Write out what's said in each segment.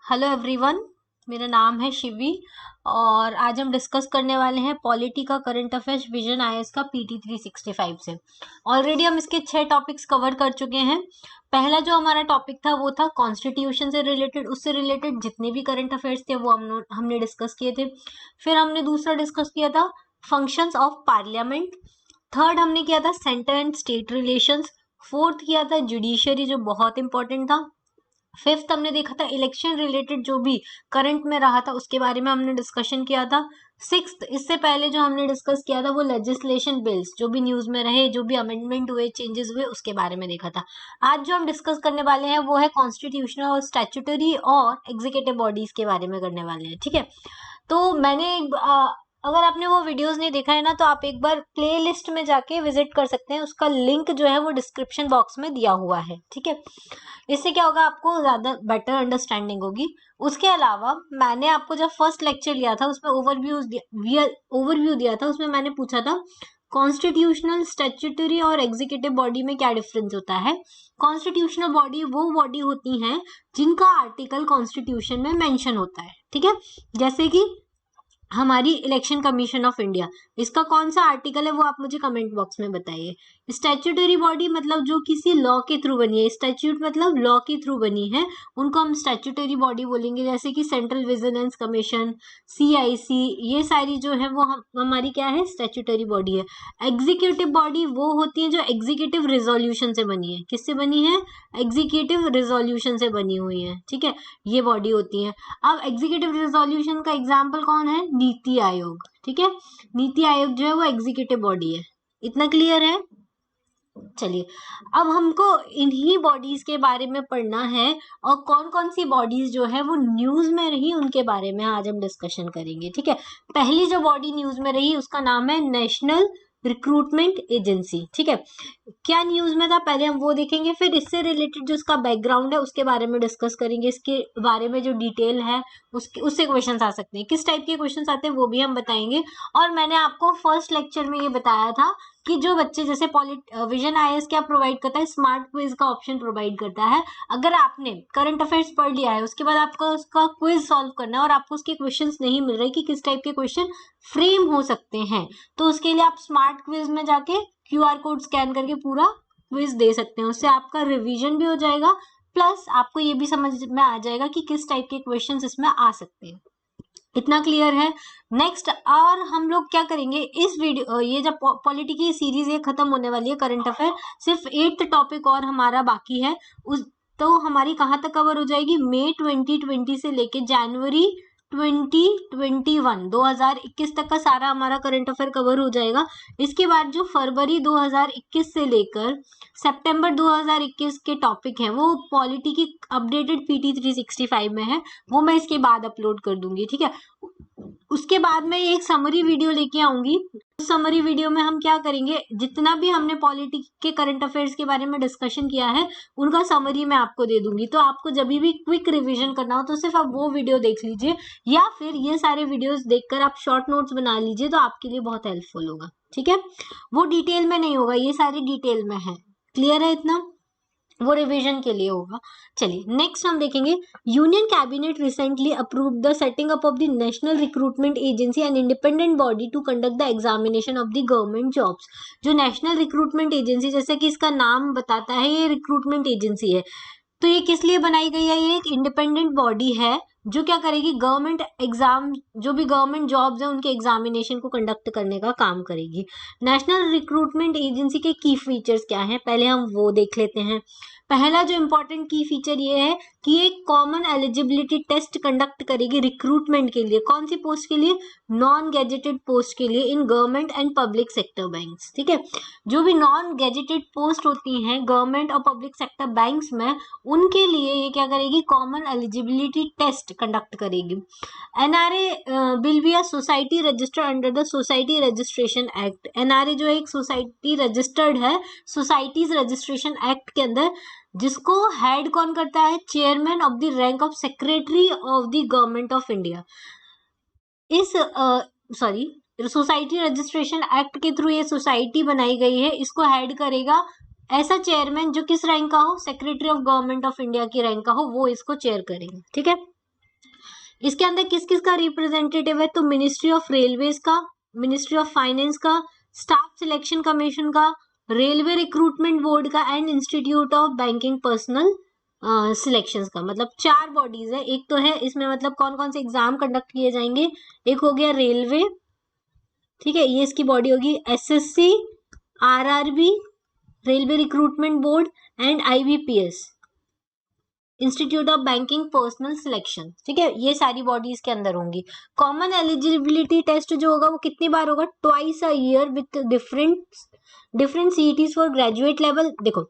Hello everyone, मेरा नाम है शिवी और आज हम डिस्कस करने वाले हैं पॉलिटी का करंट अफेयर्स विजन आईएएस का पीटी 365 से। ऑलरेडी हम इसके 6 टॉपिक्स कवर कर चुके हैं। पहला जो हमारा टॉपिक था वो था कॉन्स्टिट्यूशन से रिलेटेड, उससे रिलेटेड जितने भी करंट अफेयर्स थे वो हमने डिस्कस किए थे। फिर हमने दूसरा डिस्कस किया था फंक्शंस ऑफ पार्लियामेंट। थर्ड हमने किया था centre and state relations. Fourth किया था जुडिशरी, जो बहुत इंपॉर्टेंट था। फिफ्थ हमने देखा था इलेक्शन रिलेटेड जो भी करंट में रहा था उसके बारे में हमने डिस्कशन किया था। सिक्स्थ, इससे पहले जो हमने डिस्कस किया था वो लेजिस्लेशन बिल्स जो भी न्यूज में रहे, जो भी अमेंडमेंट हुए, चेंजेस हुए, उसके बारे में देखा था। आज जो हम डिस्कस करने वाले हैं वो है कॉन्स्टिट्यूशनल और स्टैट्यूटरी और एग्जीक्यूटिव बॉडीज के बारे में करने वाले हैं। ठीक है, तो अगर आपने वो वीडियोस नहीं देखा है ना तो आप एक बार प्लेलिस्ट में जाके विजिट कर सकते हैं। उसका लिंक जो है वो डिस्क्रिप्शन बॉक्स में दिया हुआ है। ठीक है, इससे क्या होगा, आपको ज्यादा बेटर अंडरस्टैंडिंग होगी। उसके अलावा मैंने आपको जब फर्स्ट लेक्चर लिया था उसमें ओवरव्यू दिया था। उसमें मैंने पूछा था कॉन्स्टिट्यूशनल, स्टैट्यूटरी और एग्जीक्यूटिव बॉडी में क्या डिफरेंस होता है। कॉन्स्टिट्यूशनल बॉडी वो बॉडी होती हैं जिनका आर्टिकल कॉन्स्टिट्यूशन में मेंशन होता है। ठीक है, जैसे कि हमारी इलेक्शन कमीशन ऑफ इंडिया, इसका कौन सा आर्टिकल है वो आप मुझे कमेंट बॉक्स में बताइए। स्टैट्यूटरी बॉडी मतलब जो किसी लॉ के थ्रू बनी है, स्टैट्यूट मतलब लॉ के थ्रू बनी है, उनको हम स्टैट्यूटरी बॉडी बोलेंगे। जैसे कि सेंट्रल विजिलेंस कमीशन, सीआईसी, ये सारी जो है वो हमारी क्या है, स्टैट्यूटरी बॉडी है। एग्जीक्यूटिव बॉडी वो होती है जो एग्जीक्यूटिव रिजोल्यूशन से बनी है। किससे बनी है? एग्जीक्यूटिव रिजोल्यूशन से बनी हुई है। ठीक है, ये बॉडी होती है। अब एग्जीक्यूटिव रिजोल्यूशन का एग्जाम्पल कौन है? नीति आयोग। ठीक है, नीति आयोग जो है वो एग्जीक्यूटिव बॉडी है। इतना क्लियर है? चलिए, अब हमको इन्हीं बॉडीज के बारे में पढ़ना है और कौन कौन सी बॉडीज जो है वो न्यूज में रही उनके बारे में आज हम डिस्कशन करेंगे। ठीक है, पहली जो बॉडी न्यूज में रही उसका नाम है नेशनल रिक्रूटमेंट एजेंसी। ठीक है, क्या न्यूज में था पहले हम वो देखेंगे, फिर इससे रिलेटेड जो इसका बैकग्राउंड है उसके बारे में डिस्कस करेंगे। इसके बारे में जो डिटेल है उससे क्वेश्चंस आ सकते हैं। किस टाइप के क्वेश्चंस आते हैं वो भी हम बताएंगे। और मैंने आपको फर्स्ट लेक्चर में ये बताया था कि जो बच्चे जैसे विजन आईएएस क्या प्रोवाइड करता है, स्मार्ट क्विज का ऑप्शन प्रोवाइड करता है। अगर आपने करंट अफेयर्स पढ़ लिया है उसके बाद आपको उसका क्विज सॉल्व करना है और आपको उसके क्वेश्चंस नहीं मिल रहे कि किस टाइप के क्वेश्चन फ्रेम हो सकते हैं, तो उसके लिए आप स्मार्ट क्विज में जाके क्यूआर कोड स्कैन करके पूरा क्विज दे सकते हैं। उससे आपका रिवीजन भी हो जाएगा, प्लस आपको ये भी समझ में आ जाएगा कि किस टाइप के क्वेश्चंस इसमें आ सकते हैं। इतना क्लियर है? नेक्स्ट, और हम लोग क्या करेंगे इस वीडियो, ये जब पॉलिटी की सीरीज ये खत्म होने वाली है करंट अफेयर, सिर्फ 8th टॉपिक और हमारा बाकी है। उस तो हमारी कहाँ तक कवर हो जाएगी? मई 2020 से लेके जनवरी 2021 तक का सारा हमारा करंट अफेयर कवर हो जाएगा। इसके बाद जो फरवरी 2021 से लेकर सितंबर 2021 के टॉपिक है वो पॉलिटी की अपडेटेड पीटी 365 में है, वो मैं इसके बाद अपलोड कर दूंगी। ठीक है, उसके बाद मैं एक समरी वीडियो लेके आऊंगी। उस समरी वीडियो में हम क्या करेंगे, जितना भी हमने पॉलिटी के करंट अफेयर्स के बारे में डिस्कशन किया है उनका समरी मैं आपको दे दूंगी। तो आपको जब भी क्विक रिवीजन करना हो तो सिर्फ आप वो वीडियो देख लीजिए, या फिर ये सारे वीडियोस देखकर आप शॉर्ट नोट्स बना लीजिए, तो आपके लिए बहुत हेल्पफुल होगा। ठीक है, वो डिटेल में नहीं होगा, ये सारी डिटेल में है। क्लियर है इतना? वो रिवीजन के लिए होगा। चलिए नेक्स्ट हम देखेंगे, union cabinet recently approve the setting up of the national recruitment agency and independent body to conduct the examination of the government jobs. जो नेशनल रिक्रूटमेंट एजेंसी, जैसे कि इसका नाम बताता है, ये रिक्रूटमेंट एजेंसी है। तो ये किस लिए बनाई गई है? ये एक इंडिपेंडेंट बॉडी है जो क्या करेगी, गवर्नमेंट एग्जाम, जो भी गवर्नमेंट जॉब्स है उनके एग्जामिनेशन को कंडक्ट करने का काम करेगी। नेशनल रिक्रूटमेंट एजेंसी के की फीचर्स क्या हैं, पहले हम वो देख लेते हैं। पहला जो इम्पोर्टेंट की फीचर ये है कि ये कॉमन एलिजिबिलिटी टेस्ट कंडक्ट करेगी रिक्रूटमेंट के लिए। कौन सी पोस्ट के लिए? नॉन गेजेटेड पोस्ट के लिए in government and public sector banks. ठीक है, जो भी नॉन गेजेटेड पोस्ट होती हैं गवर्नमेंट और पब्लिक सेक्टर बैंक्स में, उनके लिए ये क्या करेगी, कॉमन एलिजिबिलिटी टेस्ट कंडक्ट करेगी। NRA will be a society registered under the society registration act. NRA जो एक सोसाइटी रजिस्टर्ड है सोसाइटीज रजिस्ट्रेशन एक्ट के अंदर, जिसको हेड कौन करता है? Chairman of the rank of secretary of the government of India. इस सोसाइटी रजिस्ट्रेशन एक्ट के थ्रू ये सोसाइटी बनाई गई है, इसको हेड करेगा ऐसा चेयरमैन जो किस रैंक का हो? Secretary of government of India की रैंक का हो, वो इसको चेयर करेगा। ठीक है, इसके अंदर किस किस का रिप्रेजेंटेटिव है, तो मिनिस्ट्री ऑफ रेलवेज का, मिनिस्ट्री ऑफ फाइनेंस का, स्टाफ सिलेक्शन कमीशन का, रेलवे रिक्रूटमेंट बोर्ड का and institute of banking personal selections का। मतलब 4 बॉडीज है। एक तो है इसमें मतलब कौन कौन से एग्जाम कंडक्ट किए जाएंगे, एक हो गया रेलवे, ठीक है, ये इसकी बॉडी होगी, SSC, RRB, railway recruitment board and IBPS, institute of banking personal selection, ठीक है, ये सारी बॉडीज के अंदर होंगी। कॉमन एलिजिबिलिटी टेस्ट जो होगा वो कितनी बार होगा, twice a year with different CETs for graduate level. देखो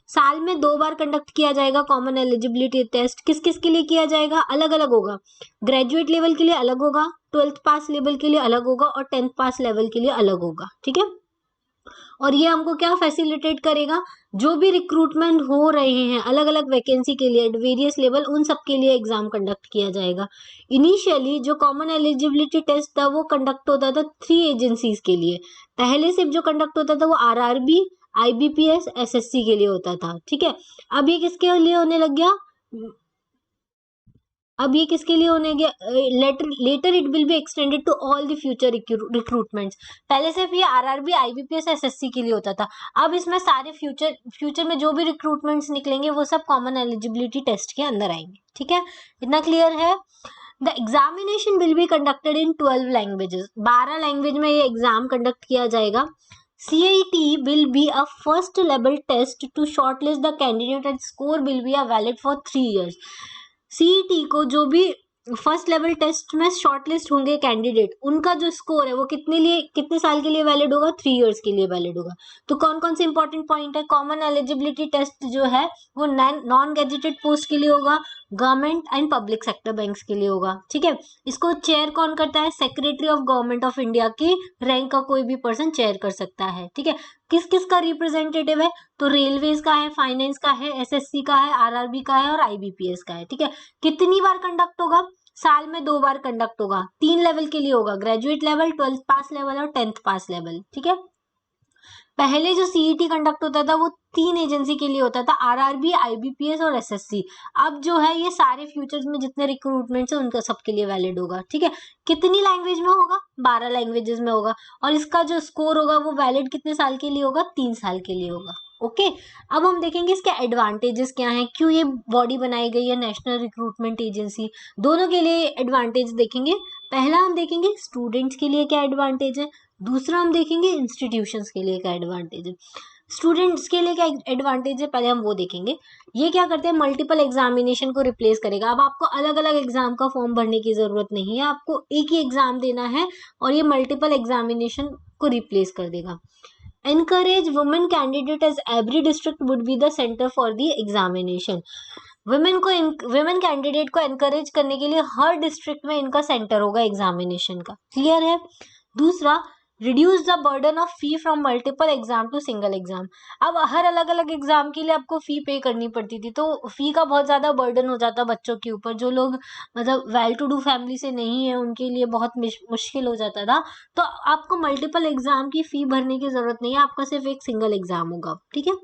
साल में 2 बार कंडक्ट किया जाएगा कॉमन एलिजिबिलिटी टेस्ट। किस किस के लिए किया जाएगा, अलग अलग होगा। ग्रेजुएट लेवल के लिए अलग होगा, 12th पास लेवल के लिए अलग होगा और 10th पास लेवल के लिए अलग होगा, ठीक है। और ये हमको क्या फैसिलिटेट करेगा, जो भी रिक्रूटमेंट हो रहे हैं अलग अलग वैकेंसी के लिए एट वेरियस लेवल, उन सब के लिए एग्जाम कंडक्ट किया जाएगा। इनिशियली जो कॉमन एलिजिबिलिटी टेस्ट था वो कंडक्ट होता था 3 एजेंसीज के लिए। पहले सिर्फ जो कंडक्ट होता था वो आरआरबी, आईबीपीएस, एसएससी के लिए होता था, ठीक है। अब ये किसके लिए होने लग गया, अब ये किसके लिए होने गया, later it will be extended to all the future recruitments. पहले सिर्फ ये आरआरबी, आईबीपीएस, एसएससी के लिए होता था। अब इसमें सारे फ्यूचर में जो भी रिक्रूटमेंट्स निकलेंगे वो सब कॉमन एलिजिबिलिटी टेस्ट के अंदर आएंगे, ठीक है। इतना क्लियर है। The examination will be conducted in 12 languages, 12 language में ये एग्जाम कंडक्ट किया जाएगा। CIT will be a first level test to shortlist the candidate and score will be a valid for 3 years. CET को जो भी first level test में shortlist होंगे candidate, उनका जो स्कोर है वो कितने साल के लिए वैलिड होगा, 3 इयर्स के लिए वैलिड होगा। तो कौन कौन से इंपॉर्टेंट पॉइंट है, कॉमन एलिजिबिलिटी टेस्ट जो है वो नॉन गैजेटेड पोस्ट के लिए होगा, government and public sector banks के लिए होगा, ठीक है। इसको चेयर कौन करता है, secretary of government of India की रैंक का कोई भी पर्सन चेयर कर सकता है, ठीक है। किस किस का रिप्रेजेंटेटिव है, तो रेलवेज का है, फाइनेंस का है, एसएससी का है, आरआरबी का है और आईबीपीएस का है, ठीक है। कितनी बार कंडक्ट होगा, साल में 2 बार कंडक्ट होगा। 3 लेवल के लिए होगा, ग्रेजुएट लेवल, 12th पास लेवल और 10th पास लेवल, ठीक है। पहले जो सीईटी कंडक्ट होता था वो 3 एजेंसी के लिए होता था, आरआरबी, आईबीपीएस और एसएससी। अब जो है ये सारे फ्यूचर्स में जितने रिक्रूटमेंट्स है उनका सबके लिए वैलिड होगा, ठीक है। कितनी लैंग्वेज में होगा, 12 लैंग्वेजेस में होगा। और इसका जो स्कोर होगा वो वैलिड कितने साल के लिए होगा, 3 साल के लिए होगा, ओके। अब हम देखेंगे इसके एडवांटेजेस क्या हैं, क्यों ये बॉडी बनाई गई है नेशनल रिक्रूटमेंट एजेंसी। दोनों के लिए एडवांटेज देखेंगे। पहला हम देखेंगे स्टूडेंट्स के लिए क्या एडवांटेज है, दूसरा हम देखेंगे इंस्टीट्यूशंस के लिए क्या एडवांटेज है। स्टूडेंट्स के लिए क्या एडवांटेज है पहले हम वो देखेंगे। ये क्या करते हैं, मल्टीपल एग्जामिनेशन को रिप्लेस करेगा। अब आपको अलग अलग एग्जाम का फॉर्म भरने की जरूरत नहीं है, आपको एक ही एग्जाम देना है और ये मल्टीपल एग्जामिनेशन को रिप्लेस कर देगा। encourage women candidate as every district would be the center for the examination. Women candidate को एनकरेज करने के लिए हर डिस्ट्रिक्ट में इनका सेंटर होगा एग्जामिनेशन का, क्लियर है। दूसरा, reduce the burden of fee from multiple exam to single exam. अब हर अलग अलग एग्जाम के लिए आपको फी पे करनी पड़ती थी, तो फी का बहुत ज्यादा बर्डन हो जाता बच्चों के ऊपर। जो लोग मतलब वेल टू डू फैमिली से नहीं है उनके लिए बहुत मुश्किल हो जाता था। तो आपको मल्टीपल एग्जाम की फी भरने की जरूरत नहीं है, आपका सिर्फ एक सिंगल एग्जाम होगा, ठीक है।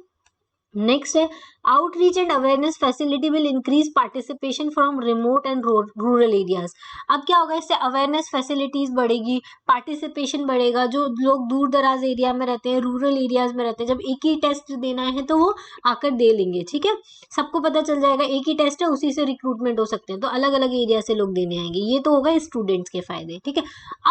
नेक्स्ट है outreach and awareness facility will increase participation from remote and rural areas. अब क्या होगा, इससे अवेयरनेस फैसिलिटीज बढ़ेगी, पार्टिसिपेशन बढ़ेगा। जो लोग दूर दराज एरिया में रहते हैं, रूरल एरियाज में रहते हैं, जब एक ही टेस्ट देना है तो वो आकर दे लेंगे, ठीक है। सबको पता चल जाएगा एक ही टेस्ट है, उसी से रिक्रूटमेंट हो सकते हैं, तो अलग अलग एरिया से लोग देने आएंगे। ये तो होगा स्टूडेंट्स के फायदे, ठीक है।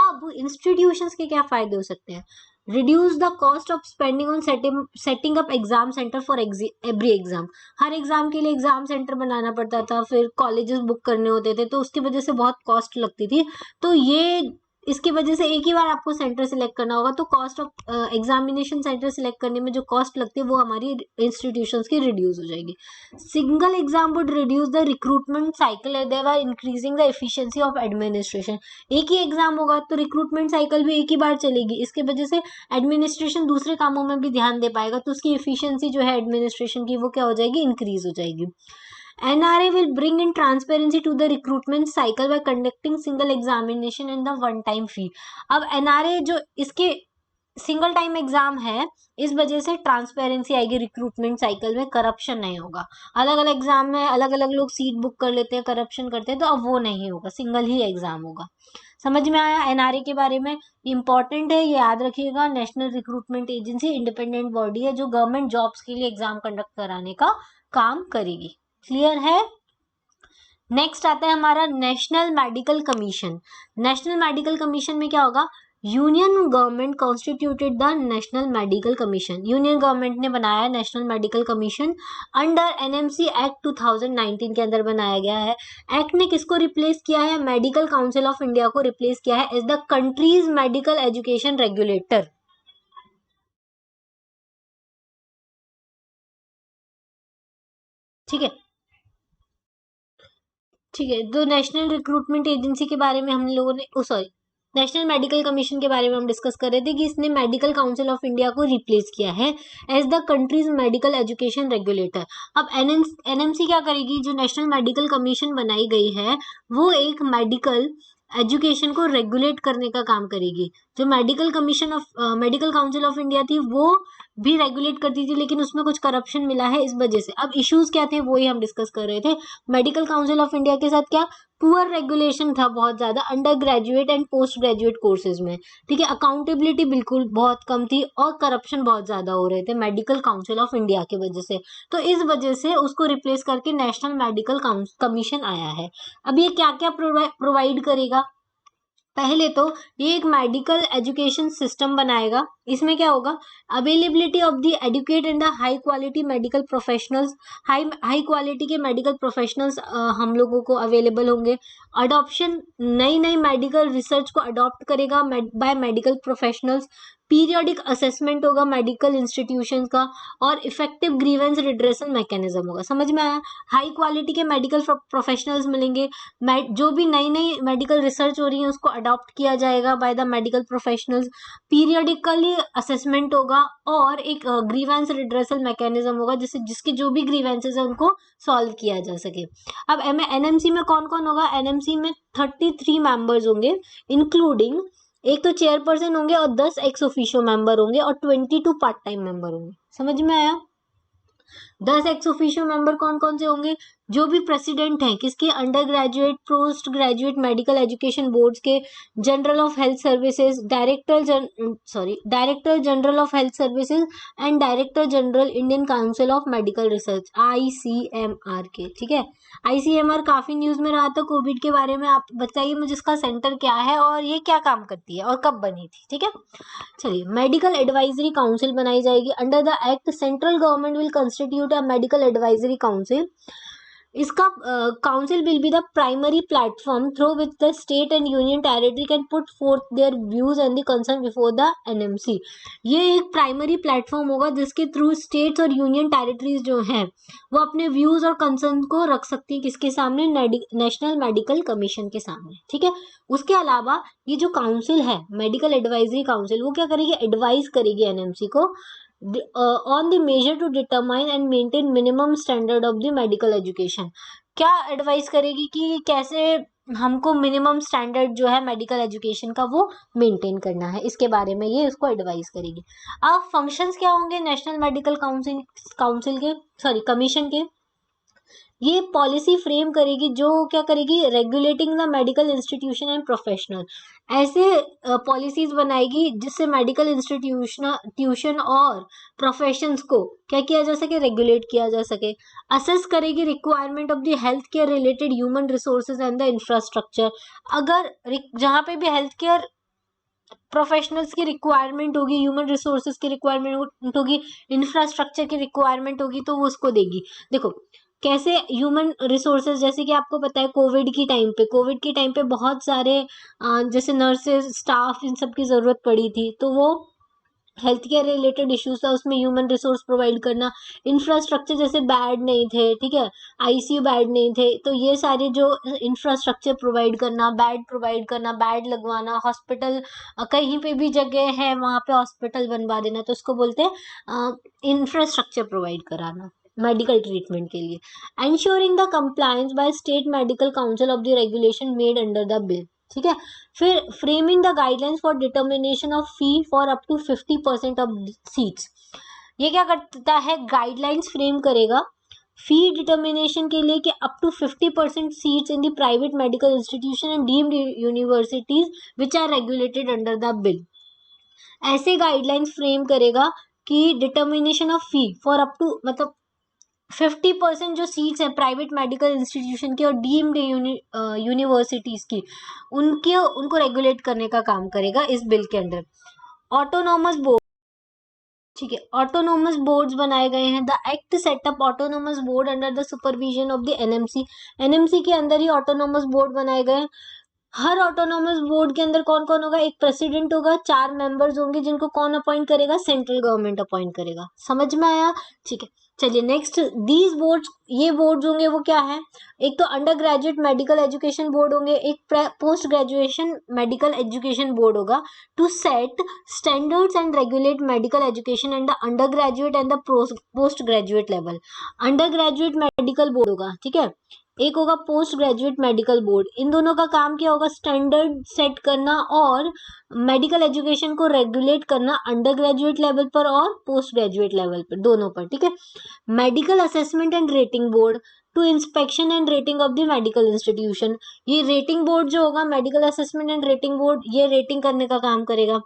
अब इंस्टीट्यूशंस के क्या फायदे हो सकते हैं, reduce the cost of spending on setting up exam centre for every exam. Her exam के लिए एग्जाम सेंटर बनाना पड़ता था, फिर कॉलेजेस बुक करने होते थे, तो उसकी वजह से बहुत कॉस्ट लगती थी। तो ये इसकी वजह से एक ही बार आपको सेंटर सिलेक्ट करना होगा, तो cost of examination centre select करने में जो कॉस्ट लगती है वो हमारी इंस्टीट्यूशंस की रिड्यूस हो जाएगी। Single exam would reduce the recruitment cycle their increasing the efficiency of administration. एक ही एग्जाम होगा तो रिक्रूटमेंट साइकिल भी एक ही बार चलेगी, इसके वजह से एडमिनिस्ट्रेशन दूसरे कामों में भी ध्यान दे पाएगा, तो उसकी एफिशिएंसी जो है एडमिनिस्ट्रेशन की वो क्या हो जाएगी, इंक्रीज हो जाएगी। NRA will bring in transparency to the recruitment cycle by conducting single examination and the one time fee. अब NRA जो इसके सिंगल टाइम एग्जाम है, इस वजह से ट्रांसपेरेंसी आएगी रिक्रूटमेंट साइकिल में, करप्शन नहीं होगा। अलग अलग एग्जाम में अलग अलग लोग सीट बुक कर लेते हैं, करप्शन करते हैं, तो अब वो नहीं होगा, सिंगल ही एग्जाम होगा। समझ में आया एनआरए के बारे में? इंपॉर्टेंट है, ये याद रखिएगा। National recruitment agency independent body है जो गवर्नमेंट जॉब्स के लिए एग्जाम कंडक्ट कराने का काम करेगी। क्लियर है? नेक्स्ट आता है हमारा national medical commission. National medical commission में क्या होगा? Union government constituted the national medical commission. Union government ने बनाया national medical commission, under NMC act 2019 के अंदर बनाया गया है। एक्ट ने किसको रिप्लेस किया है? मेडिकल काउंसिल ऑफ इंडिया को रिप्लेस किया है as the country's medical education regulator. ठीक है, ठीक है। तो नेशनल रिक्रूटमेंट एजेंसी के बारे में हम लोगों ने सॉरी, नेशनल मेडिकल कमीशन के बारे में हम डिस्कस कर रहे थे कि इसने मेडिकल काउंसिल ऑफ इंडिया को रिप्लेस किया है as the country's medical education regulator. अब एनएमसी क्या करेगी? जो नेशनल मेडिकल कमीशन बनाई गई है वो एक मेडिकल एजुकेशन को रेगुलेट करने का काम करेगी। जो मेडिकल काउंसिल ऑफ इंडिया थी वो भी रेगुलेट करती थी, लेकिन उसमें कुछ करप्शन मिला है, इस वजह से। अब इश्यूज क्या थे वो ही हम डिस्कस कर रहे थे। मेडिकल काउंसिल ऑफ इंडिया के साथ क्या पुअर रेगुलेशन था बहुत ज्यादा under graduate and post graduate courses में। ठीक है, अकाउंटेबिलिटी बिल्कुल बहुत कम थी और करप्शन बहुत ज्यादा हो रहे थे मेडिकल काउंसिल ऑफ इंडिया की वजह से। तो इस वजह से उसको रिप्लेस करके नेशनल मेडिकल कमीशन आया है। अब ये क्या क्या प्रोवाइड करेगा? पहले तो ये एक मेडिकल एजुकेशन सिस्टम बनाएगा। इसमें क्या होगा? Availability of the adequate and the high quality medical professionals. High quality के मेडिकल प्रोफेशनल्स हम लोगों को अवेलेबल होंगे। अडॉप्शन, नई नई मेडिकल रिसर्च को अडॉप्ट करेगा by medical professionals. Periodic assessment होगा मेडिकल इंस्टीट्यूशन का, और इफेक्टिव ग्रीवेंस रिड्रेसल मैकेनिज्म होगा। समझ में आया? हाई क्वालिटी के मेडिकल प्रोफेशनल्स मिलेंगे, जो भी नई नई मेडिकल रिसर्च हो रही है उसको अडॉप्ट किया जाएगा by the medical professionals. Periodically assessment होगा और एक ग्रीवेंस रिड्रेसल मैकेनिज्म होगा, जिससे जिसके जो भी ग्रीवेंसेस है उनको सॉल्व किया जा सके। अब एनएमसी में कौन कौन होगा? एनएमसी में 33 मेंबर्स होंगे, इंक्लूडिंग एक तो चेयरपर्सन होंगे और 10 एक्स ऑफिशियो मेंबर होंगे और 22 पार्ट टाइम मेंबर होंगे। समझ में आया? 10 एक्स ऑफिशियो मेंबर कौन कौन से होंगे? जो भी प्रेसिडेंट हैं किसके? Undergraduate postgraduate medical education boards के, general of health services, director general of health services and director general Indian council of medical research, ICMR के। ठीक है, ICMR काफी न्यूज में रहा था कोविड के बारे में। आप बताइए मुझे इसका सेंटर क्या है और ये क्या काम करती है और कब बनी थी? ठीक है, चलिए। मेडिकल एडवाइजरी काउंसिल बनाई जाएगी under the act. Central government will constitute a medical advisory council. इसका council will be the primary platform through which the state and union territory can put forth their views and the concern before the NMC. ये एक primary platform होगा जिसके through states और union territories जो हैं वो अपने व्यूज और कंसर्न को रख सकती है किसके सामने? नेशनल मेडिकल कमीशन के सामने। ठीक है, उसके अलावा ये जो काउंसिल है मेडिकल एडवाइजरी काउंसिल, वो क्या करेगी? एडवाइज करेगी एनएमसी को on the measure to determine and maintain minimum standard of the medical education। क्या एडवाइस करेगी कि कैसे हमको मिनिमम स्टैंडर्ड जो है मेडिकल एजुकेशन का वो मेंटेन करना है, इसके बारे में ये उसको एडवाइस करेगी। अब फंक्शंस क्या होंगे नेशनल मेडिकल काउंसिल के, सॉरी कमीशन के? ये पॉलिसी फ्रेम करेगी जो क्या करेगी? Regulating the medical institution and professional. ऐसे पॉलिसीज बनाएगी जिससे मेडिकल इंस्टीट्यूशन और प्रोफेशंस को क्या किया जा सके? रेगुलेट किया जा सके। असेस करेगी requirement of the health care related human resources and the infrastructure. अगर जहाँ पे भी हेल्थ केयर प्रोफेशनल्स की रिक्वायरमेंट होगी, ह्यूमन रिसोर्सेज की रिक्वायरमेंट होगी, इंफ्रास्ट्रक्चर की रिक्वायरमेंट होगी, तो वो उसको देगी। देखो कैसे ह्यूमन रिसोर्सेज, जैसे कि आपको पता है कोविड के टाइम पे बहुत सारे जैसे नर्सेज स्टाफ इन सब की जरूरत पड़ी थी, तो वो हेल्थ केयर रिलेटेड इश्यूज था, उसमें ह्यूमन रिसोर्स प्रोवाइड करना। इंफ्रास्ट्रक्चर जैसे बेड नहीं थे, ठीक है, आईसीयू बेड नहीं थे, तो ये सारे जो इंफ्रास्ट्रक्चर प्रोवाइड करना, बेड लगवाना, हॉस्पिटल कहीं पे भी जगह है वहाँ पे हॉस्पिटल बनवा देना, तो उसको बोलते हैं इंफ्रास्ट्रक्चर प्रोवाइड कराना मेडिकल ट्रीटमेंट के लिए। Ensuring the compliance by state medical council of the regulation made under the bill. ठीक है। फिर framing the guidelines for determination of fee for up to 50% of seats. ये क्या करता है, गाइडलाइंस फ्रेम करेगा फी डिटर्मिनेशन के लिए कि up to 50% seats in the private medical institution and deemed universities which are regulated under the bill. ऐसे guidelines frame करेगा कि determination of fee for up to मतलब 50% जो सीट्स है प्राइवेट मेडिकल इंस्टीट्यूशन की और डीम्ड यूनिवर्सिटीज की, उनको रेगुलेट करने का काम करेगा इस बिल के अंडर। ऑटोनॉमस बोर्ड, ठीक है, ऑटोनोमस बोर्ड्स बनाए गए हैं। The act setup autonomous board under the supervision of the NMC. NMC के अंदर ही ऑटोनोमस बोर्ड बनाए गए। हर ऑटोनोमस बोर्ड के अंदर कौन कौन होगा, एक प्रेसिडेंट होगा, 4 मेंबर्स होंगे जिनको कौन अपॉइंट करेगा, सेंट्रल गवर्नमेंट अपॉइंट करेगा। समझ में आया, ठीक है। चलिए नेक्स्ट, दीज बोर्ड्स, ये बोर्ड्स होंगे वो क्या है, एक तो undergraduate medical education board होंगे, एक post graduation medical education board होगा to set standards and regulate medical education and the undergraduate and the postgraduate level. Undergraduate medical board होगा, ठीक है, एक होगा पोस्ट ग्रेजुएट मेडिकल बोर्ड। इन दोनों का काम क्या होगा, स्टैंडर्ड सेट करना और मेडिकल एजुकेशन को रेगुलेट करना अंडर ग्रेजुएट लेवल पर और पोस्ट ग्रेजुएट लेवल पर, दोनों पर, ठीक है। Medical assessment and rating board to inspection and rating of the medical institution. ये रेटिंग बोर्ड जो होगा, medical assessment and rating board, ये रेटिंग करने का काम करेगा।